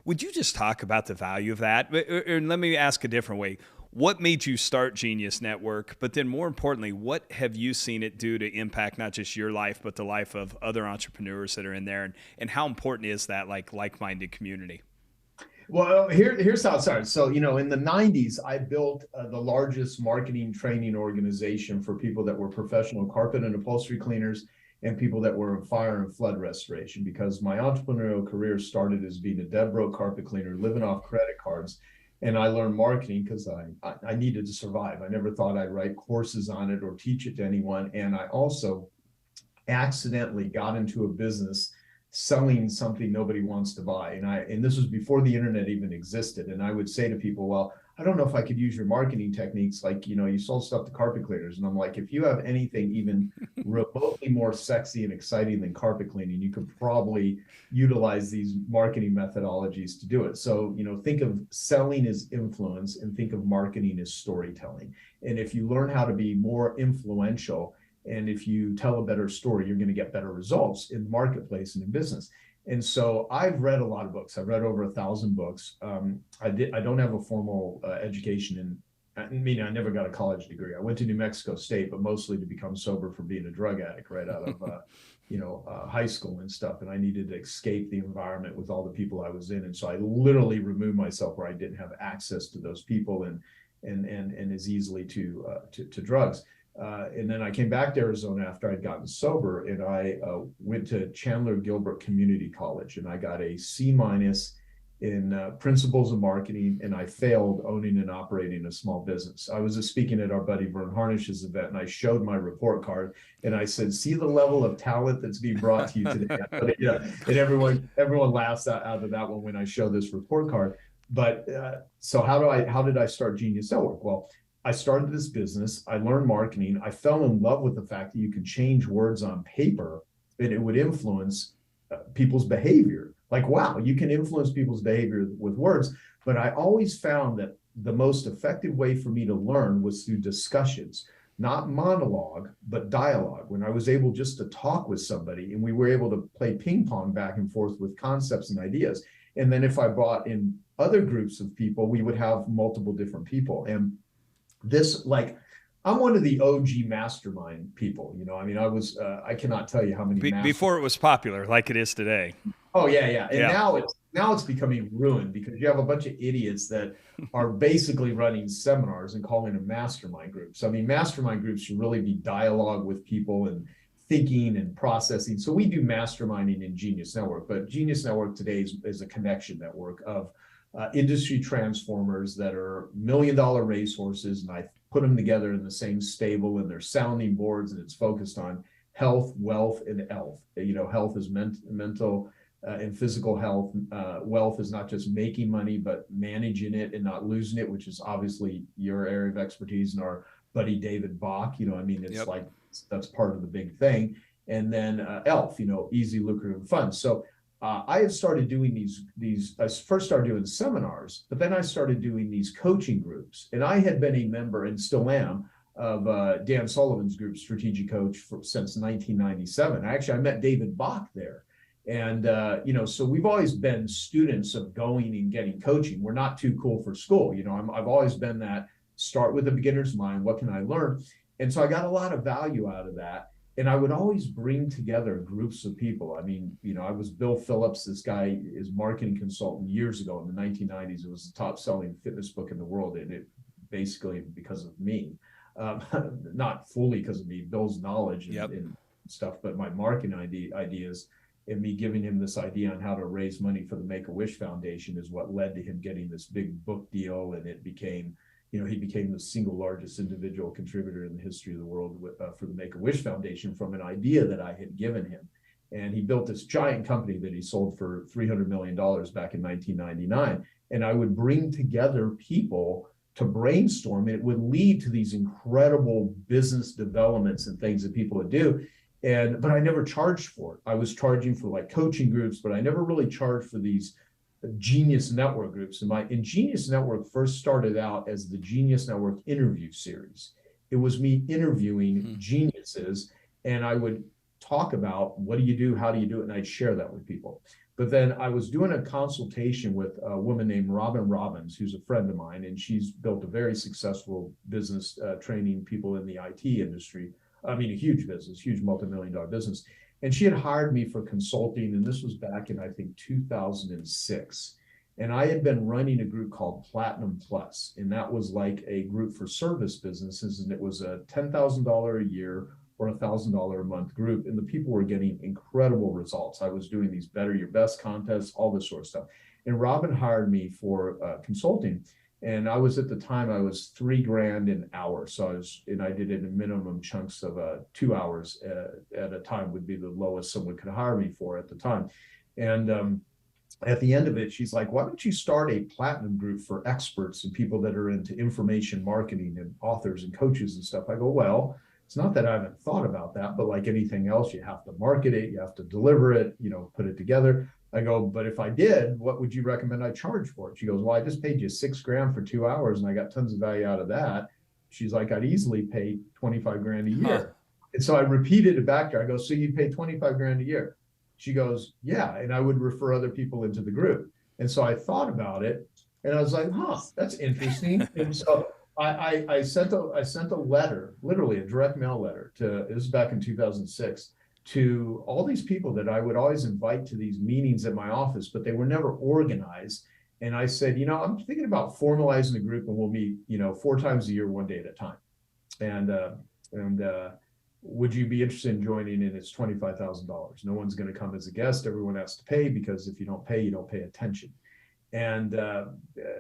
Would you just talk about the value of that? Or let me ask a different way. What made you start Genius Network? But then more importantly, what have you seen it do to impact not just your life, but the life of other entrepreneurs that are in there? And how important is that like-minded community? Well, here's how it started. So, in the 90s, I built the largest marketing training organization for people that were professional carpet and upholstery cleaners and people that were in fire and flood restoration, because my entrepreneurial career started as being a dead broke carpet cleaner, living off credit cards. And I learned marketing because I needed to survive. I never thought I'd write courses on it or teach it to anyone. And I also accidentally got into a business selling something nobody wants to buy. And this was before the internet even existed. And I would say to people, well, I don't know if I could use your marketing techniques. Like, you sold stuff to carpet cleaners. And I'm like, if you have anything even remotely more sexy and exciting than carpet cleaning, you could probably utilize these marketing methodologies to do it. So, think of selling as influence and think of marketing as storytelling. And if you learn how to be more influential, and if you tell a better story, you're going to get better results in the marketplace and in business. And so I've read a lot of books. I've read over 1,000 books. I don't have a formal education I never got a college degree. I went to New Mexico State, but mostly to become sober from being a drug addict right out of high school and stuff. And I needed to escape the environment with all the people I was in. And so I literally removed myself where I didn't have access to those people and as easily to drugs. And then I came back to Arizona after I'd gotten sober, and I went to Chandler Gilbert Community College, and I got a C- principles of marketing, and I failed owning and operating a small business. I was speaking at our buddy Vern Harnish's event, and I showed my report card, and I said, "See the level of talent that's being brought to you today." And everyone laughs out of that one when I show this report card. But so how did I start Genius Network? Well, I started this business. I learned marketing. I fell in love with the fact that you can change words on paper and it would influence people's behavior. Like, wow, you can influence people's behavior with words. But I always found that the most effective way for me to learn was through discussions, not monologue, but dialogue. When I was able just to talk with somebody and we were able to play ping pong back and forth with concepts and ideas. And then if I brought in other groups of people, we would have multiple different people. And this, like, I'm one of the OG mastermind people. I mean, I cannot tell you how many before it was popular like it is today. Oh yeah. And now it's becoming ruined because you have a bunch of idiots that are basically running seminars and calling them mastermind groups. I mean, mastermind groups should really be dialogue with people and thinking and processing. So we do masterminding in Genius Network, but Genius Network today is a connection network of industry transformers that are $1 million racehorses, and I put them together in the same stable, and they're sounding boards, and it's focused on health, wealth, and health. Health is mental and physical health. Wealth is not just making money, but managing it and not losing it, which is obviously your area of expertise and our buddy David Bach. It's like that's part of the big thing. And then health, easy, lucrative, fun. So I had started doing these. I first started doing seminars, but then I started doing these coaching groups. And I had been a member, and still am, of Dan Sullivan's group, Strategic Coach, since 1997. I met David Bach there. And, so we've always been students of going and getting coaching. We're not too cool for school. I've always been that start with a beginner's mind. What can I learn? And so I got a lot of value out of that. And I would always bring together groups of people. I mean, I was Bill Phillips. This guy is marketing consultant years ago in the 1990s. It was the top selling fitness book in the world. And it basically because of me, not fully because of me, Bill's knowledge and stuff, but my marketing ideas and me giving him this idea on how to raise money for the Make-A-Wish Foundation is what led to him getting this big book deal. And it became, he became the single largest individual contributor in the history of the world for the Make-A-Wish Foundation from an idea that I had given him. And he built this giant company that he sold for $300 million back in 1999. And I would bring together people to brainstorm, and it would lead to these incredible business developments and things that people would do. But I never charged for it. I was charging for like coaching groups, but I never really charged for these Genius Network groups. And Genius Network first started out as the Genius Network interview series. It was me interviewing geniuses, and I would talk about what do you do, how do you do it, and I'd share that with people. But then I was doing a consultation with a woman named Robin Robbins, who's a friend of mine, and she's built a very successful business training people in the IT industry. I mean, a huge business, huge multi-million-dollar business. And she had hired me for consulting, and this was back in, I think, 2006. And I had been running a group called Platinum Plus, and that was like a group for service businesses, and it was a $10,000 a year or $1,000 a month group, and the people were getting incredible results. I was doing these Better Your Best contests, all this sort of stuff. And Robin hired me for consulting. And I was at the time, I was $3,000 an hour. So I did it in minimum chunks of 2 hours at a time would be the lowest someone could hire me for at the time. And at the end of it, she's like, why don't you start a platinum group for experts and people that are into information marketing and authors and coaches and stuff? I go, well, it's not that I haven't thought about that, but like anything else, you have to market it, you have to deliver it, put it together. I go, but if I did, what would you recommend I charge for it? She goes, well, I just paid you $6,000 for 2 hours and I got tons of value out of that. She's like, I'd easily pay $25,000 a year. And so I repeated it back to her. I go, so you pay $25,000 a year? She goes, yeah. And I would refer other people into the group. And so I thought about it and I was like, that's interesting. And so I sent a letter, literally a direct mail letter it was back in 2006, to all these people that I would always invite to these meetings at my office, but they were never organized. And I said, I'm thinking about formalizing a group and we'll meet, 4 times a year, 1 day at a time. And would you be interested in joining? And it's $25,000. No one's going to come as a guest. Everyone has to pay because if you don't pay, you don't pay attention. And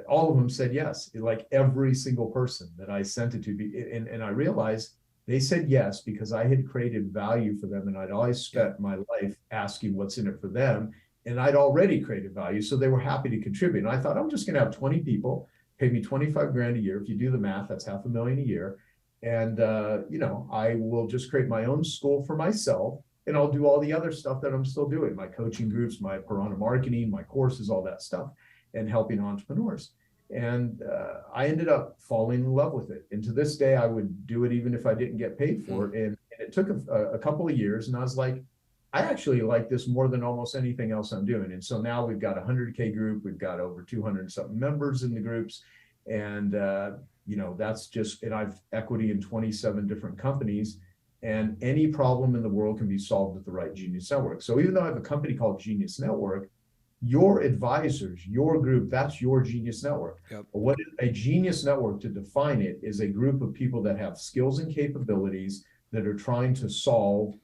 all of them said yes, like every single person that I sent it to. And I realized they said yes because I had created value for them, and I'd always spent my life asking what's in it for them. And I'd already created value, so they were happy to contribute. And I thought, I'm just going to have 20 people pay me 25 grand a year. If you do the math, that's $500,000 a year. And I will just create my own school for myself, and I'll do all the other stuff that I'm still doing, my coaching groups, my Piranha marketing, my courses, all that stuff, and helping entrepreneurs. And I ended up falling in love with it. And to this day, I would do it even if I didn't get paid for it. And it took a couple of years, and I was like, I actually like this more than almost anything else I'm doing. And so now we've got a 100K group. We've got over 200 something members in the groups. And, that's just, and I've equity in 27 different companies, and any problem in the world can be solved with the right Genius Network. So even though I have a company called Genius Network, your advisors, your group, that's your Genius Network. Yep. What a Genius Network, to define it, is a group of people that have skills and capabilities that are trying to solve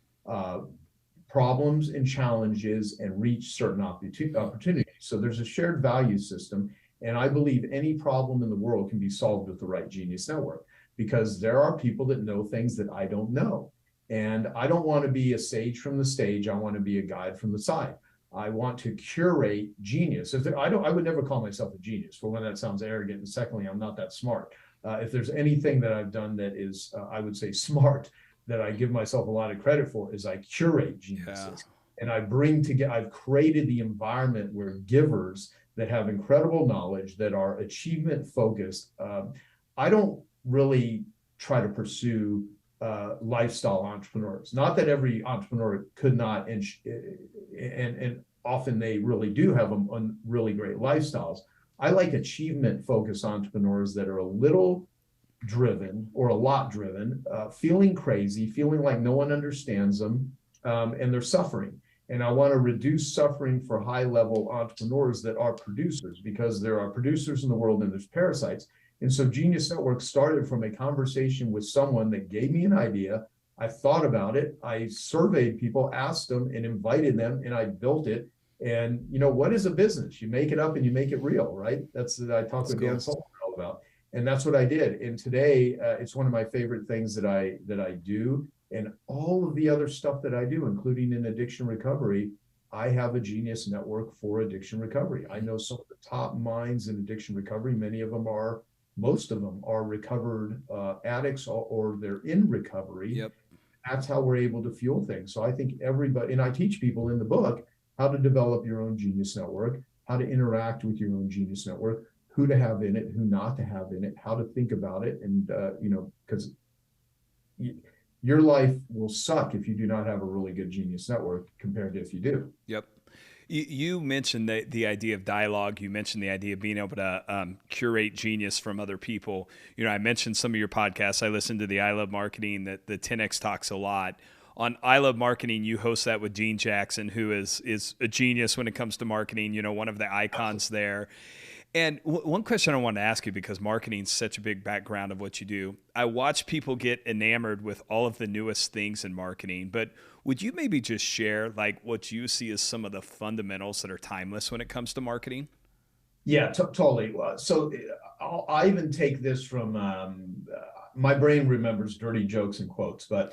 problems and challenges and reach certain opportunities. So there's a shared value system. And I believe any problem in the world can be solved with the right Genius Network, because there are people that know things that I don't know. And I don't want to be a sage from the stage. I want to be a guide from the side. I want to curate genius. I would never call myself a genius. For one, that sounds arrogant. And secondly, I'm not that smart. If there's anything that I've done that is, I would say, smart, that I give myself a lot of credit for, is I curate geniuses. And I've created the environment where givers that have incredible knowledge, that are achievement focused. I don't really try to pursue lifestyle entrepreneurs. Not that every entrepreneur could not, and often they really do have really great lifestyles. I like achievement focused entrepreneurs that are a little driven or a lot driven, feeling crazy, feeling like no one understands them, and they're suffering. And I want to reduce suffering for high level entrepreneurs that are producers, because there are producers in the world and there's parasites. And so Genius Network started from a conversation with someone that gave me an idea. I thought about it. I surveyed people, asked them, and invited them, and I built it. And what is a business? You make it up and you make it real, right? That's what I talked with Dan Sullivan all about. And that's what I did. And today, it's one of my favorite things that I do. And all of the other stuff that I do, including in addiction recovery, I have a Genius Network for addiction recovery. I know some of the top minds in addiction recovery. Most of them are recovered addicts, or they're in recovery. Yep. That's how we're able to fuel things. So I think everybody, and I teach people in the book how to develop your own Genius Network, how to interact with your own Genius Network, who to have in it, who not to have in it, how to think about it. And, because your life will suck if you do not have a really good Genius Network compared to if you do. Yep. You mentioned the idea of dialogue. You mentioned the idea of being able to curate genius from other people. I mentioned some of your podcasts. I listened to the I Love Marketing, the 10X Talks a lot. On I Love Marketing, you host that with Dean Jackson, who is a genius when it comes to marketing, one of the icons there. And one question I wanted to ask you, because marketing is such a big background of what you do. I watch people get enamored with all of the newest things in marketing, but would you maybe just share like what you see as some of the fundamentals that are timeless when it comes to marketing? Yeah, totally. So I even take this from, my brain remembers dirty jokes and quotes, but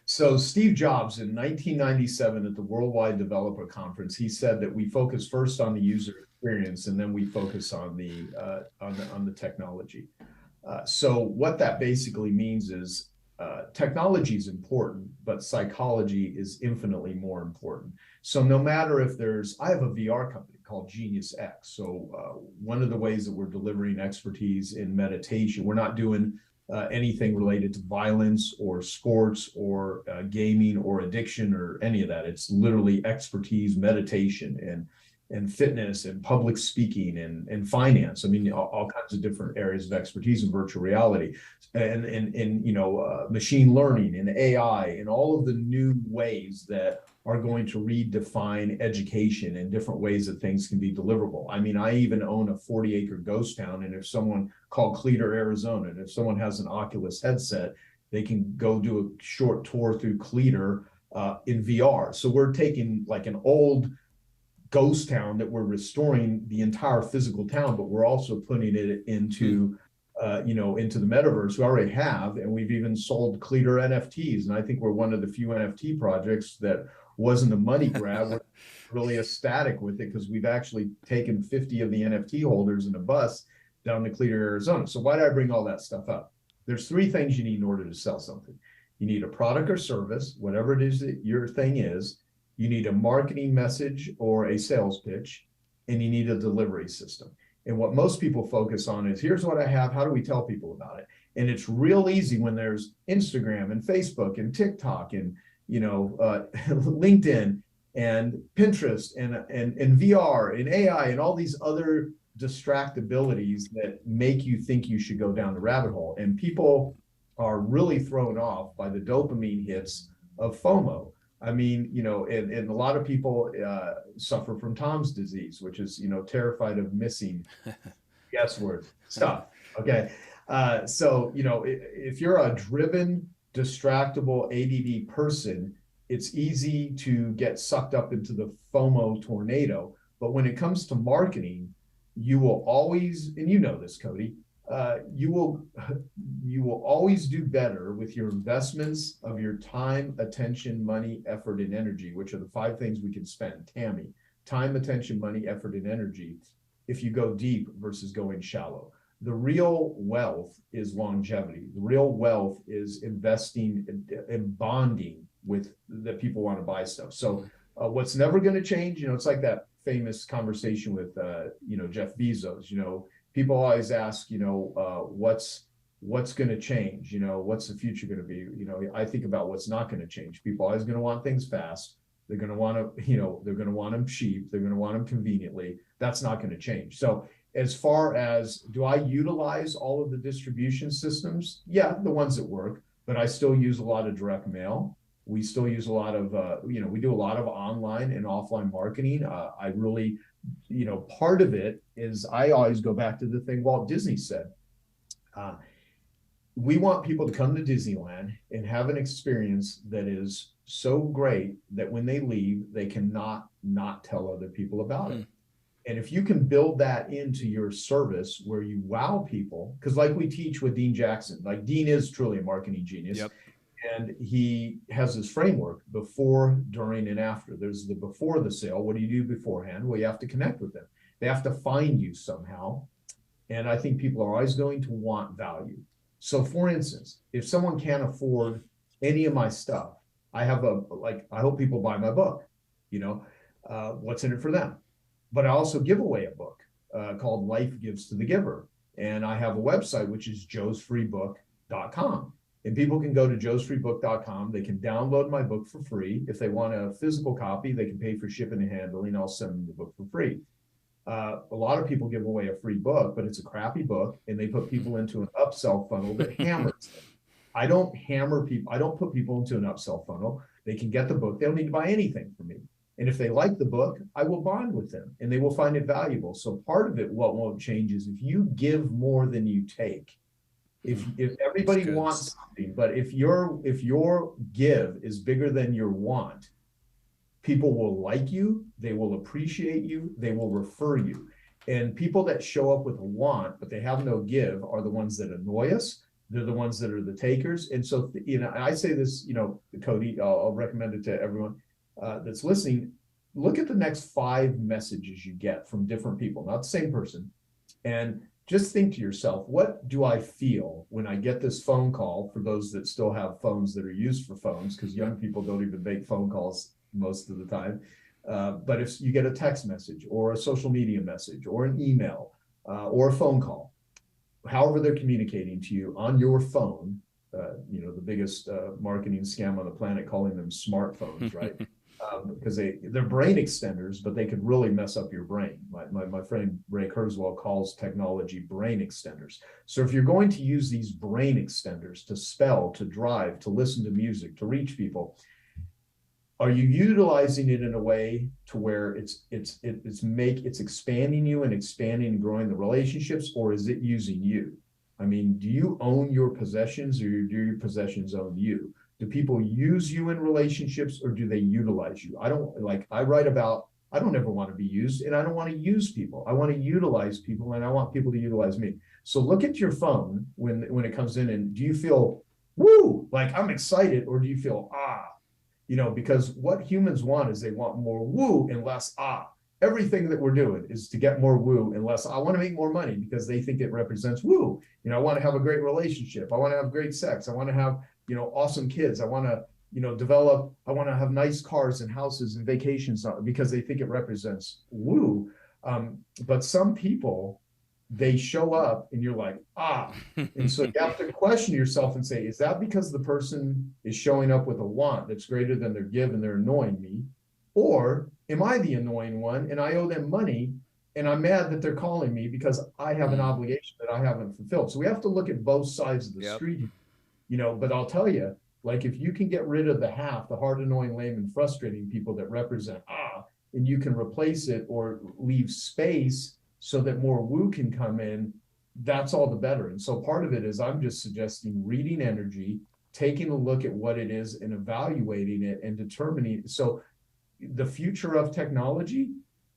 so Steve Jobs in 1997 at the Worldwide Developer Conference, he said that we focus first on the user experience and then we focus on the technology. So what that basically means is technology is important, but psychology is infinitely more important. So no matter if I have a VR company called Genius X. So one of the ways that we're delivering expertise in meditation, we're not doing anything related to violence or sports or gaming or addiction or any of that. It's literally expertise, meditation, and fitness and public speaking and finance. I mean, all kinds of different areas of expertise in virtual reality and machine learning and AI and all of the new ways that are going to redefine education and different ways that things can be deliverable. I mean, I even own a 40-acre ghost town, and if someone called Cleator, Arizona, and if someone has an Oculus headset, they can go do a short tour through Cleator in VR. So we're taking like an old ghost town that we're restoring the entire physical town, but we're also putting it into into the metaverse. We already have, and we've even sold Cleater NFTs. And I think we're one of the few NFT projects that wasn't a money grab. We're really ecstatic with it because we've actually taken 50 of the NFT holders in a bus down to Cleater, Arizona. So why did I bring all that stuff up? There's three things you need in order to sell something. You need a product or service, whatever it is that your thing is. You need a marketing message or a sales pitch, and you need a delivery system. And what most people focus on is, here's what I have, how do we tell people about it? And it's real easy when there's Instagram and Facebook and TikTok and LinkedIn and Pinterest and VR and AI and all these other distractibilities that make you think you should go down the rabbit hole. And people are really thrown off by the dopamine hits of FOMO. I mean, and a lot of people suffer from Tom's disease, which is, terrified of missing guess word stuff. Okay. So, if you're a driven, distractible ADD person, it's easy to get sucked up into the FOMO tornado. But when it comes to marketing, you will always, and you know this, Cody, you will always do better with your investments of your time, attention, money, effort, and energy, which are the 5 things we can spend. Tammy, time, attention, money, effort, and energy, if you go deep versus going shallow. The real wealth is longevity. The real wealth is investing and bonding with the people want to buy stuff. So what's never going to change, it's like that famous conversation with, Jeff Bezos. People always ask, what's going to change? What's the future going to be? I think about what's not going to change. People are always going to want things fast. They're going to want to, they're going to want them cheap. They're going to want them conveniently. That's not going to change. So as far as, do I utilize all of the distribution systems? Yeah, the ones that work, but I still use a lot of direct mail. We still use a lot of, we do a lot of online and offline marketing. I really, part of it is I always go back to the thing Walt Disney said. We want people to come to Disneyland and have an experience that is so great that when they leave, they cannot not tell other people about it. And if you can build that into your service where you wow people, because like we teach with Dean Jackson, like Dean is truly a marketing genius. Yep. And he has this framework before, during, and after. There's the before the sale. What do you do beforehand? Well, you have to connect with them. They have to find you somehow. And I think people are always going to want value. So for instance, if someone can't afford any of my stuff, I hope people buy my book, what's in it for them? But I also give away a book called Life Gives to the Giver. And I have a website, which is joesfreebook.com. And people can go to joesfreebook.com. They can download my book for free. If they want a physical copy, they can pay for shipping and handling. I'll send them the book for free. A lot of people give away a free book, but it's a crappy book, and they put people into an upsell funnel that hammers them. I don't hammer people. I don't put people into an upsell funnel. They can get the book. They don't need to buy anything from me. And if they like the book, I will bond with them, and they will find it valuable. So part of it, what won't change is if you give more than you take. If everybody wants something, but if your give is bigger than your want, people will like you, they will appreciate you, they will refer you. And people that show up with a want, but they have no give, are the ones that annoy us. They're the ones that are the takers. And so, and I say this, Cody, I'll recommend it to everyone that's listening. Look at the next 5 messages you get from different people, not the same person. And just think to yourself, what do I feel when I get this phone call, for those that still have phones that are used for phones, because young people don't even make phone calls most of the time. But if you get a text message or a social media message or an email or a phone call, however they're communicating to you on your phone, the biggest marketing scam on the planet, calling them smartphones, right? Because they're brain extenders, but they could really mess up your brain. My friend Ray Kurzweil calls technology brain extenders. So if you're going to use these brain extenders to spell, to drive, to listen to music, to reach people, are you utilizing it in a way to where it's expanding you and expanding and growing the relationships, or is it using you? I mean, do you own your possessions, or do your possessions own you? Do people use you in relationships, or do they utilize you? I I don't ever want to be used, and I don't want to use people. I want to utilize people, and I want people to utilize me. So look at your phone when it comes in, and do you feel woo, like I'm excited, or do you feel because what humans want is they want more woo and less ah. Everything that we're doing is to get more woo and less. I want to make more money because they think it represents woo. I want to have a great relationship. I want to have great sex. I want to have, awesome kids. I want to, develop. I want to have nice cars and houses and vacations because they think it represents woo. But some people, they show up and you're like, And so you have to question yourself and say, is that because the person is showing up with a want that's greater than their give and they're annoying me? Or am I the annoying one and I owe them money and I'm mad that they're calling me because I have an obligation that I haven't fulfilled? So we have to look at both sides of the street, but I'll tell you, like if you can get rid of the hard, annoying, lame, and frustrating people that represent and you can replace it or leave space so that more woo can come in, that's all the better. And so part of it is I'm just suggesting reading energy, taking a look at what it is and evaluating it and determining. So the future of technology,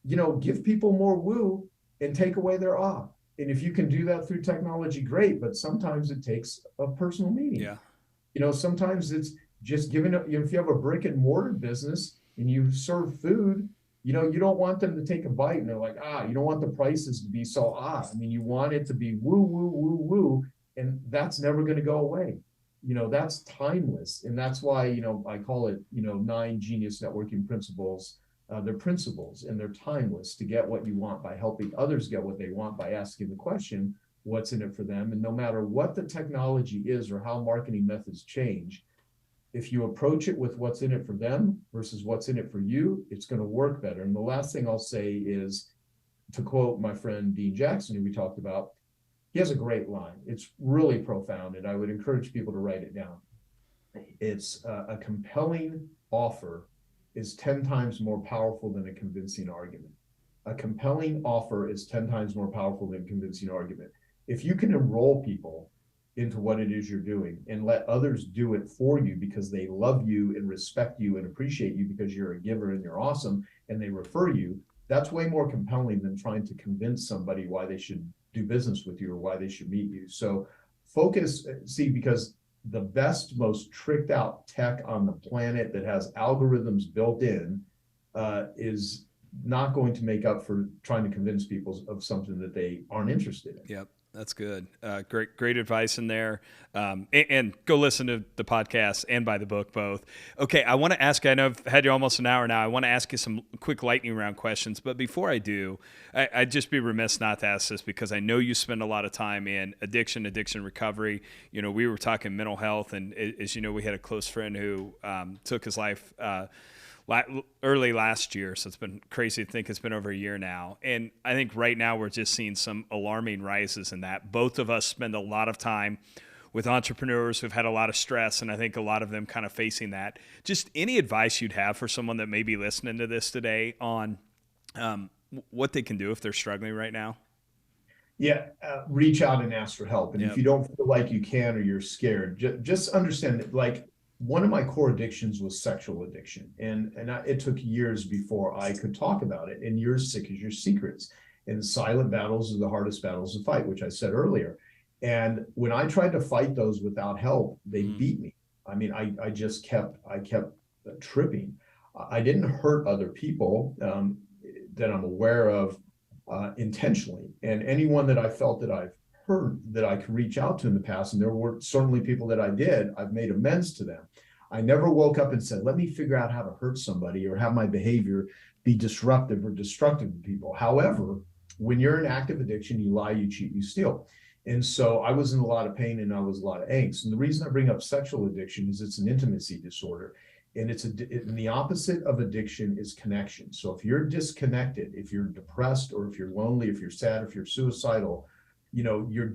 give people more woo and take away their ah. And if you can do that through technology, great. But sometimes it takes a personal meeting. Yeah. Sometimes it's just giving up. If you have a brick and mortar business and you serve food, you don't want them to take a bite and they're like, you don't want the prices to be so you want it to be woo, woo, woo, woo. And that's never going to go away. That's timeless. And that's why, I call it, 9 genius networking principles. They're principles and they're timeless to get what you want by helping others get what they want by asking the question, what's in it for them? And no matter what the technology is or how marketing methods change, if you approach it with what's in it for them versus what's in it for you, it's going to work better. And the last thing I'll say is, to quote my friend Dean Jackson, who we talked about, he has a great line. It's really profound, and I would encourage people to write it down. It's a compelling offer is 10 times more powerful than a convincing argument. A compelling offer is 10 times more powerful than a convincing argument. If you can enroll people into what it is you're doing and let others do it for you because they love you and respect you and appreciate you because you're a giver and you're awesome and they refer you, that's way more compelling than trying to convince somebody why they should do business with you or why they should meet you. So focus, because the best, most tricked out tech on the planet that has algorithms built in is not going to make up for trying to convince people of something that they aren't interested in. Yep. That's good. Great advice in there. And go listen to the podcast and buy the book both. Okay, I want to ask, I know I've had you almost an hour now. I want to ask you some quick lightning round questions. But before I do, I'd just be remiss not to ask this because I know you spend a lot of time in addiction recovery. We were talking mental health. And as you know, we had a close friend who took his life early last year. So it's been crazy to think it's been over a year now. And I think right now we're just seeing some alarming rises in that. Both of us spend a lot of time with entrepreneurs who've had a lot of stress, and I think a lot of them kind of facing that. Just any advice you'd have for someone that may be listening to this today on what they can do if they're struggling right now? Yeah, reach out and ask for help. And if you don't feel like you can or you're scared, just understand that, like, one of my core addictions was sexual addiction. And it took years before I could talk about it. And you're sick as your secrets. And silent battles are the hardest battles to fight, which I said earlier. And when I tried to fight those without help, they beat me. I just kept tripping. I didn't hurt other people that I'm aware of intentionally. And anyone that I felt that I've hurt that I could reach out to in the past, and there were certainly people that I did, I've made amends to them. I never woke up and said, let me figure out how to hurt somebody or have my behavior be disruptive or destructive to people. However, when you're in active addiction, you lie, you cheat, you steal. And so I was in a lot of pain and I was a lot of angst. And the reason I bring up sexual addiction is it's an intimacy disorder. And and the opposite of addiction is connection. So if you're disconnected, if you're depressed, or if you're lonely, if you're sad, if you're suicidal, you're,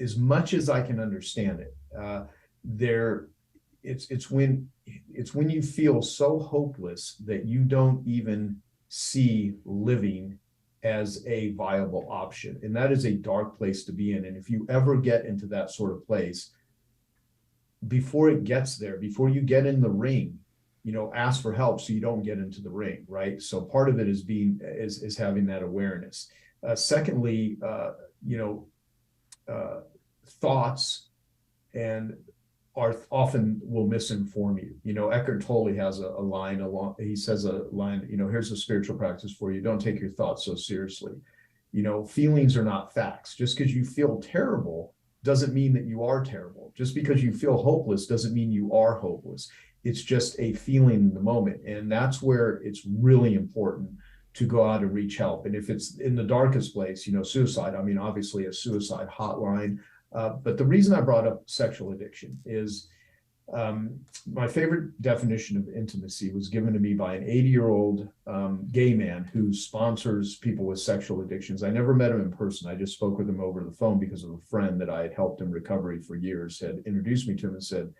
as much as I can understand it, it's when you feel so hopeless that you don't even see living as a viable option. And that is a dark place to be in. And if you ever get into that sort of place, before it gets there, before you get in the ring, ask for help so you don't get into the ring, right? So part of it is having that awareness. Secondly, thoughts and are often will misinform you. Eckhart Tolle has a line along. He says a line. Here's a spiritual practice for you. Don't take your thoughts so seriously. Feelings are not facts. Just because you feel terrible doesn't mean that you are terrible. Just because you feel hopeless doesn't mean you are hopeless. It's just a feeling in the moment. And that's where it's really important to go out and reach help. And if it's in the darkest place, suicide, I mean, obviously a suicide hotline. But the reason I brought up sexual addiction is my favorite definition of intimacy was given to me by an 80-year-old gay man who sponsors people with sexual addictions. I never met him in person. I just spoke with him over the phone because of a friend that I had helped in recovery for years had introduced me to him and said,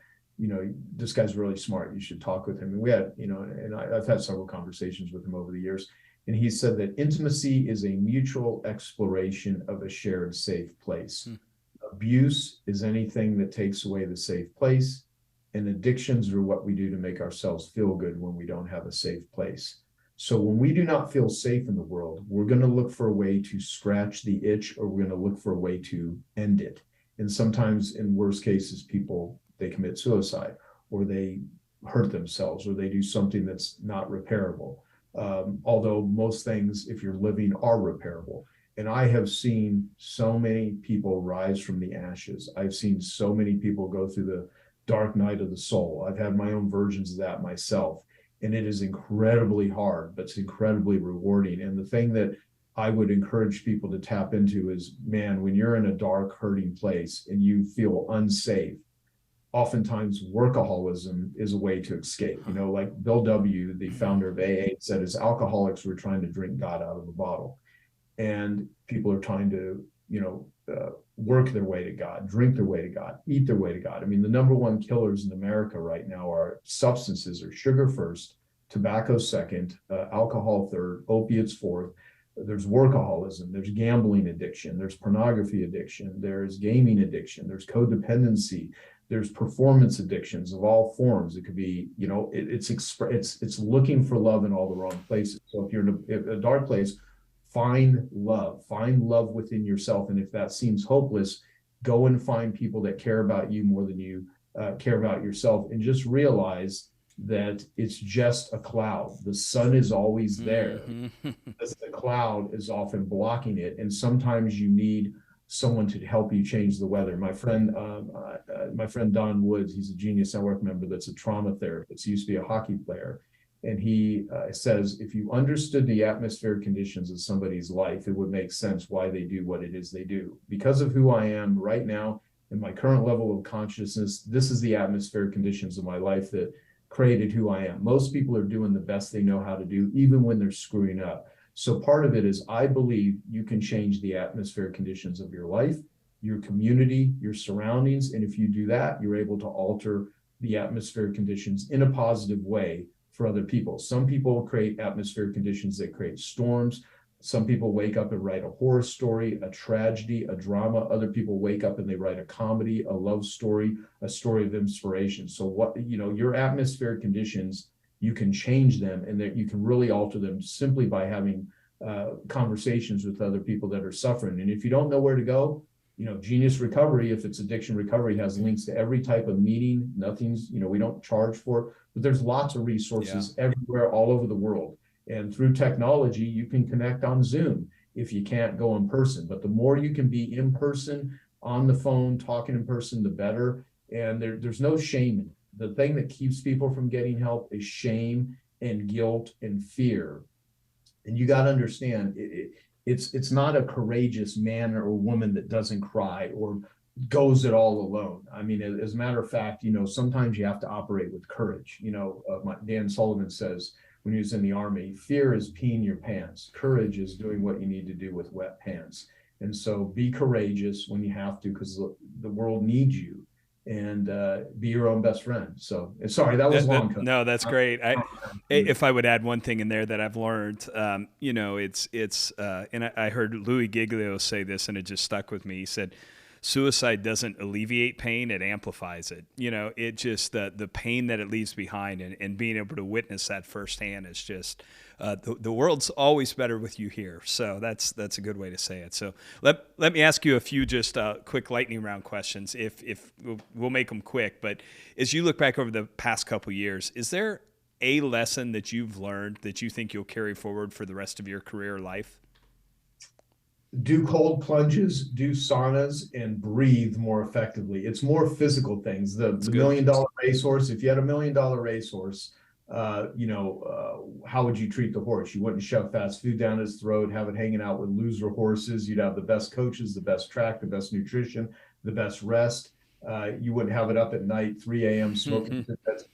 this guy's really smart. You should talk with him. And we had, and I've had several conversations with him over the years. And he said that intimacy is a mutual exploration of a shared safe place. Abuse is anything that takes away the safe place. And addictions are what we do to make ourselves feel good when we don't have a safe place. So when we do not feel safe in the world, we're going to look for a way to scratch the itch, or we're going to look for a way to end it. And sometimes in worst cases, they commit suicide, or they hurt themselves, or they do something that's not repairable. Although most things, if you're living, are repairable. And I have seen so many people rise from the ashes. I've seen so many people go through the dark night of the soul. I've had my own versions of that myself. And it is incredibly hard, but it's incredibly rewarding. And the thing that I would encourage people to tap into is, man, when you're in a dark, hurting place and you feel unsafe, oftentimes workaholism is a way to escape. Like Bill W., the founder of AA, said, as alcoholics, we're trying to drink God out of a bottle. And people are trying to, work their way to God, drink their way to God, eat their way to God. I mean, the number one killers in America right now are substances, or sugar first, tobacco second, alcohol third, opiates fourth. There's workaholism, there's gambling addiction, there's pornography addiction, there's gaming addiction, there's codependency, there's performance addictions of all forms. It could be, it's looking for love in all the wrong places. So if you're in a dark place, find love within yourself. And if that seems hopeless, go and find people that care about you more than you care about yourself, and just realize that it's just a cloud. The sun is always there. The cloud is often blocking it. And sometimes you need someone to help you change the weather. My friend Don Woods, he's a Genius Network member that's a trauma therapist. He used to be a hockey player. And he says, if you understood the atmospheric conditions of somebody's life, it would make sense why they do what it is they do. Because of who I am right now, in my current level of consciousness, this is the atmospheric conditions of my life that created who I am. Most people are doing the best they know how to do, even when they're screwing up. So part of it is, I believe you can change the atmospheric conditions of your life, your community, your surroundings. And if you do that, you're able to alter the atmospheric conditions in a positive way for other people. Some people create atmospheric conditions that create storms. Some people wake up and write a horror story, a tragedy, a drama. Other people wake up and they write a comedy, a love story, a story of inspiration. So your atmospheric conditions, you can change them, and that you can really alter them simply by having conversations with other people that are suffering. And if you don't know where to go, Genius Recovery, if it's addiction recovery, has links to every type of meeting. Nothing's, we don't charge for it, but there's lots of resources everywhere, all over the world. And through technology, you can connect on Zoom if you can't go in person. But the more you can be in person, on the phone, talking in person, the better. And there's no shame in it. The thing that keeps people from getting help is shame and guilt and fear. And you got to understand, it's not a courageous man or woman that doesn't cry or goes it all alone. I mean, as a matter of fact, sometimes you have to operate with courage. Dan Sullivan says, when he was in the Army, fear is peeing your pants. Courage is doing what you need to do with wet pants. And so be courageous when you have to, because the world needs you, and be your own best friend. So sorry, that was long. No, that's great. If I would add one thing in there that I've learned, and I heard Louis Giglio say this, and it just stuck with me. He said, suicide doesn't alleviate pain, it amplifies it. It just, the pain that it leaves behind, and being able to witness that firsthand is just, the world's always better with you here. So that's a good way to say it. So let me ask you a few just quick lightning round questions. If we'll make them quick, but as you look back over the past couple years, is there a lesson that you've learned that you think you'll carry forward for the rest of your career or life? Do cold plunges, do saunas, and breathe more effectively. It's more physical things. The $1 million racehorse, if you had $1 million racehorse, how would you treat the horse? You wouldn't shove fast food down his throat, have it hanging out with loser horses. You'd have the best coaches, the best track, the best nutrition, the best rest. You wouldn't have it up at night, 3 a.m. smoking,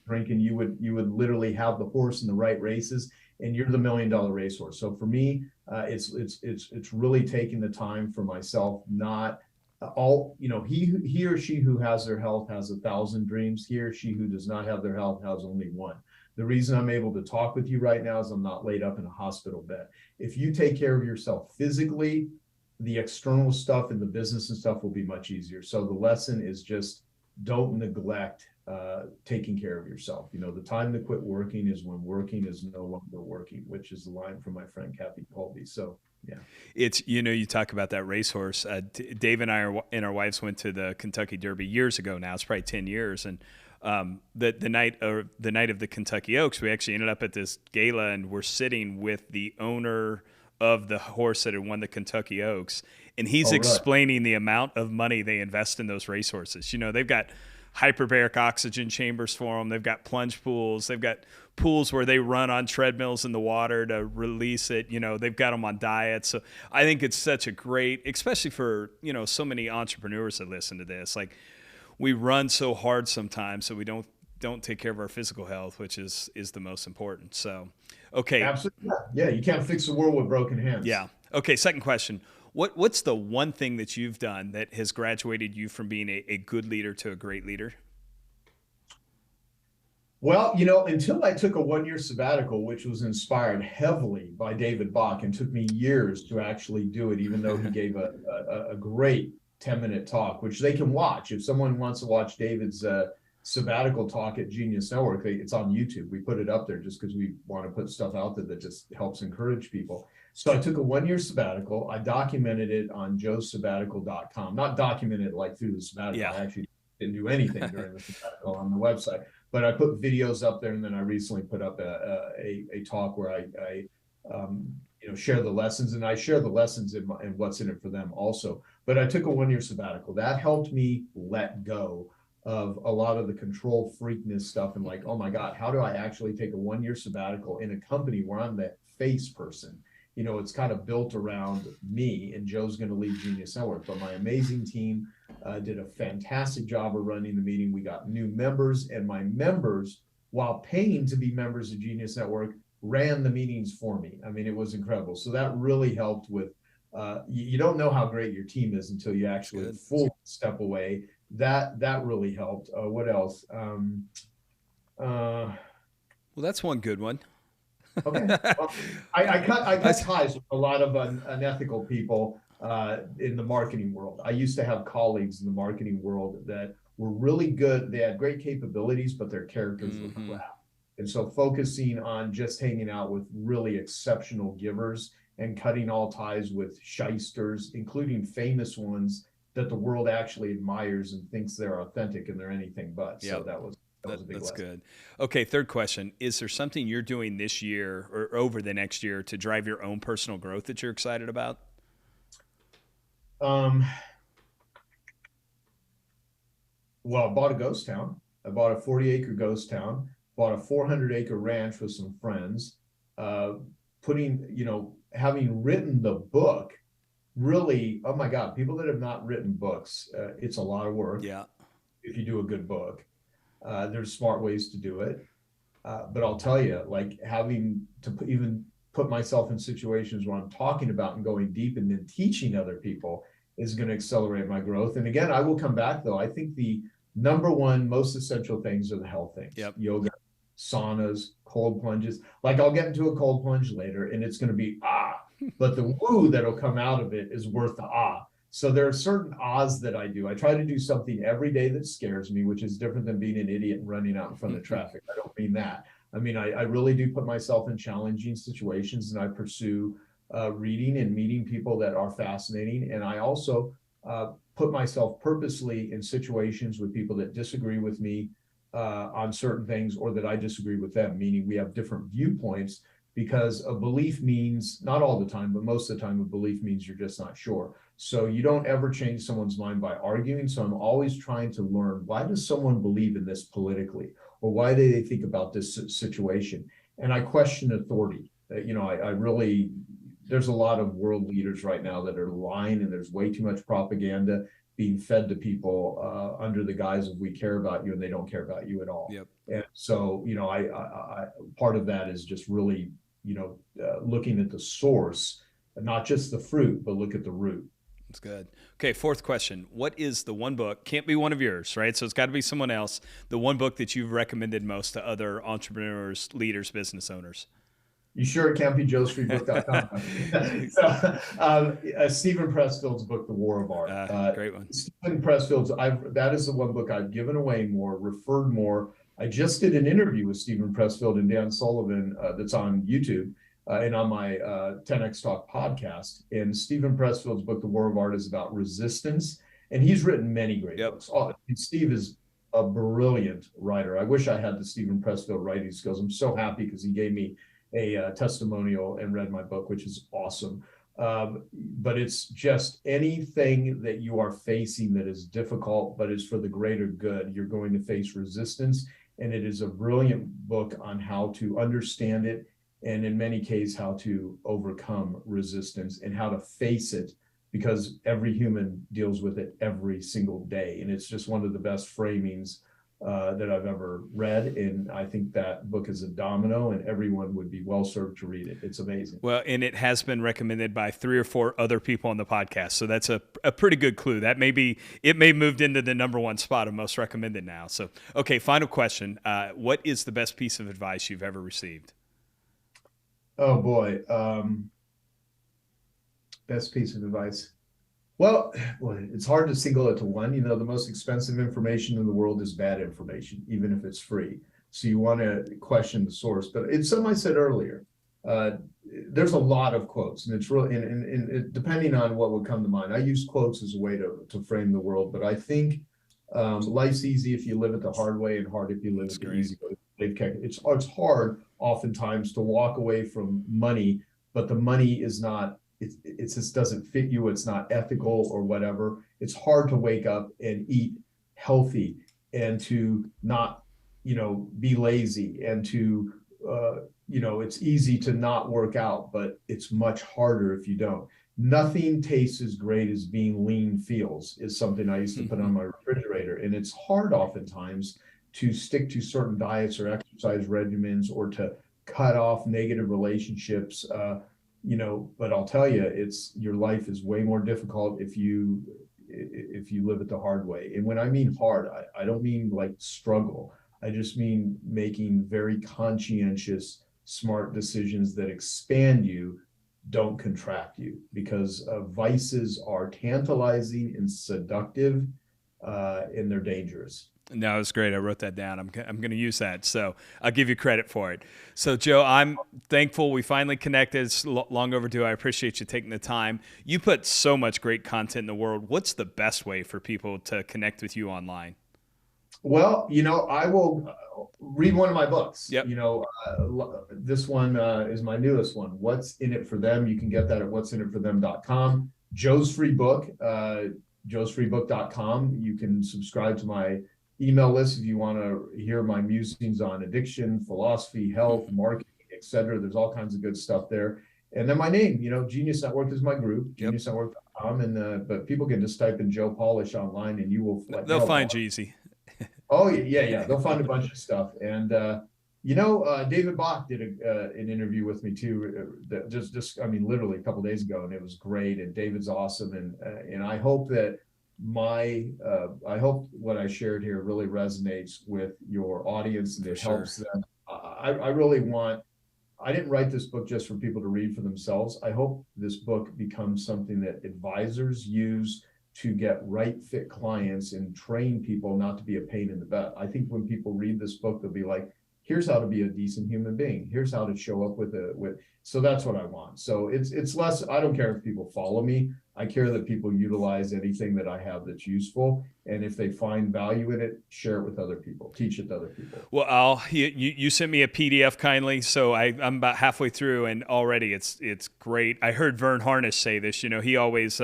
drinking. You would literally have the horse in the right races, and you're the $1 million racehorse. So for me, it's really taking the time for myself. Not he or she who has their health has 1,000 dreams. He or she who does not have their health has only one. The reason I'm able to talk with you right now is I'm not laid up in a hospital bed. If you take care of yourself physically, the external stuff and the business and stuff will be much easier. So the lesson is just don't neglect taking care of yourself. The time to quit working is when working is no longer working, which is the line from my friend Kathy Colby. So yeah, it's, you talk about that racehorse. Dave and I and our wives went to the Kentucky Derby years ago. Now it's probably 10 years. And the night of the Kentucky Oaks, we actually ended up at this gala, and we're sitting with the owner of the horse that had won the Kentucky Oaks, and he's explaining the amount of money they invest in those racehorses. They've got hyperbaric oxygen chambers for them. They've got plunge pools. They've got pools where they run on treadmills in the water to release it. They've got them on diets. So I think it's such a great, especially for, so many entrepreneurs that listen to this. Like, we run so hard sometimes, so we don't take care of our physical health, which is the most important. So, okay. Absolutely. Yeah. You can't fix the world with broken hands. Yeah. Okay. Second question. What's the one thing that you've done that has graduated you from being a good leader to a great leader? Well, until I took a 1-year sabbatical, which was inspired heavily by David Bach, and took me years to actually do it, even though he gave a great 10-minute talk, which they can watch. If someone wants to watch David's sabbatical talk at Genius Network, it's on YouTube. We put it up there just because we want to put stuff out there that just helps encourage people. So I took a 1-year sabbatical. I documented it on joesabbatical.com. Not documented like through the sabbatical. Yeah. I actually didn't do anything during the sabbatical on the website, but I put videos up there, and then I recently put up a talk where I share the lessons, and I share the lessons and what's in it for them also. But I took a 1-year sabbatical. That helped me let go of a lot of the control freakness stuff, and like, oh my God, how do I actually take a 1-year sabbatical in a company where I'm the face person? It's kind of built around me, and Joe's going to lead Genius Network, but my amazing team did a fantastic job of running the meeting. We got new members, and my members, while paying to be members of Genius Network, ran the meetings for me. I mean, it was incredible. So that really helped with, you don't know how great your team is until you actually fully step away. That really helped. What else? Well, that's one good one. Okay. Well, I cut ties with a lot of unethical people in the marketing world. I used to have colleagues in the marketing world that were really good. They had great capabilities, but their characters were crap. And so focusing on just hanging out with really exceptional givers and cutting all ties with shysters, including famous ones that the world actually admires and thinks they're authentic, and they're anything but. Yep. So that was a big lesson. Good. Okay, third question. Is there something you're doing this year or over the next year to drive your own personal growth that you're excited about? Well, I bought a ghost town. I bought a 40-acre ghost town, bought a 400-acre ranch with some friends, having written the book, really, oh my God, people that have not written books, it's a lot of work. Yeah. If you do a good book. There's smart ways to do it. But I'll tell you, like, having to even put myself in situations where I'm talking about and going deep and then teaching other people is going to accelerate my growth. And again, I will come back though. I think the number one most essential things are the health things. Yep. Yoga, saunas, cold plunges. Like, I'll get into a cold plunge later and it's going to be but the woo that'll come out of it is worth the So there are certain odds that I do. I try to do something every day that scares me, which is different than being an idiot and running out in front of traffic. I don't mean that. I mean, I really do put myself in challenging situations, and I pursue reading and meeting people that are fascinating. And I also put myself purposely in situations with people that disagree with me on certain things, or that I disagree with them, meaning we have different viewpoints, because a belief means, not all the time, but most of the time, a belief means you're just not sure. So you don't ever change someone's mind by arguing. So I'm always trying to learn, why does someone believe in this politically? Or why do they think about this situation? And I question authority. I really, there's a lot of world leaders right now that are lying, and there's way too much propaganda being fed to people under the guise of we care about you, and they don't care about you at all. Yep. And so, I part of that is just really, looking at the source, not just the fruit, but look at the root. That's good. Okay, fourth question. What is the one book, can't be one of yours, right? So it's got to be someone else, the one book that you've recommended most to other entrepreneurs, leaders, business owners? You sure it can't be joesfreebook.com? Stephen Pressfield's book, The War of Art. Great one. Stephen Pressfield's, that is the one book I've given away more, referred more. I just did an interview with Stephen Pressfield and Dan Sullivan that's on YouTube and on my 10X Talk podcast. And Stephen Pressfield's book, The War of Art, is about resistance. And he's written many great books. Steve is a brilliant writer. I wish I had the Stephen Pressfield writing skills. I'm so happy because he gave me a testimonial and read my book, which is awesome. But it's just anything that you are facing that is difficult, but is for the greater good, you're going to face resistance. And it is a brilliant book on how to understand it, and in many cases, how to overcome resistance and how to face it, because every human deals with it every single day. And it's just one of the best framings that I've ever read. And I think that book is a domino, and everyone would be well served to read it. It's amazing. Well, and it has been recommended by 3 or 4 other people on the podcast. So that's a pretty good clue. It may moved into the #1 spot of most recommended now. So, okay, final question. What is the best piece of advice you've ever received? Oh boy. Best piece of advice. Well, it's hard to single it to one. The most expensive information in the world is bad information, even if it's free. So you want to question the source. But it's something I said earlier. There's a lot of quotes, and it's really, and depending on what would come to mind. I use quotes as a way to frame the world. But I think life's easy if you live it the hard way, and hard if you live it the easy way. It's hard oftentimes to walk away from money, but the money is not. It just doesn't fit you. It's not ethical or whatever. It's hard to wake up and eat healthy, and to not, be lazy, and to, it's easy to not work out, but it's much harder if you don't. Nothing tastes as great as being lean feels, is something I used to put on my refrigerator. And it's hard oftentimes to stick to certain diets or exercise regimens, or to cut off negative relationships, but I'll tell you, your life is way more difficult if you live it the hard way. And when I mean hard, I don't mean like struggle. I just mean making very conscientious, smart decisions that expand you, don't contract you, because vices are tantalizing and seductive, and they're dangerous. No, it's great. I wrote that down. I'm going to use that. So I'll give you credit for it. So, Joe, I'm thankful we finally connected. It's long overdue. I appreciate you taking the time. You put so much great content in the world. What's the best way for people to connect with you online? Well, I will read one of my books. Yep. This one is my newest one, What's in It for Them. You can get that at what'sinitforthem.com. Joe's Free Book, joesfreebook.com. You can subscribe to my email list if you want to hear my musings on addiction, philosophy, health, marketing, etc. There's all kinds of good stuff there. And then my name, Genius Network is my group, geniusnetwork.com. And but people can just type in Joe Polish online, and you will. They'll find Jeezy. Oh yeah. They'll find a bunch of stuff. And David Bach did an interview with me too. Literally a couple of days ago, and it was great. And David's awesome. And I hope that I hope what I shared here really resonates with your audience, and it helps them. I I didn't write this book just for people to read for themselves. I hope this book becomes something that advisors use to get right fit clients and train people not to be a pain in the butt. I think when people read this book, they'll be like, here's how to be a decent human being. Here's how to show up so that's what I want. So it's less, I don't care if people follow me. I care that people utilize anything that I have that's useful. And if they find value in it, share it with other people, teach it to other people. Well, you sent me a PDF kindly, so I'm about halfway through, and already it's great. I heard Vern Harnish say this. He always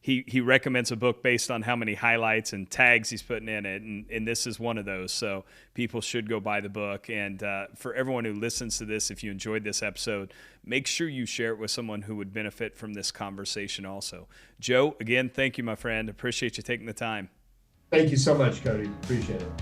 he recommends a book based on how many highlights and tags he's putting in it, and this is one of those. So people should go buy the book. And for everyone who listens to this, if you enjoyed this episode, make sure you share it with someone who would benefit from this conversation also. Joe, again, thank you, my friend. Appreciate you taking the time. Thank you so much, Cody. Appreciate it.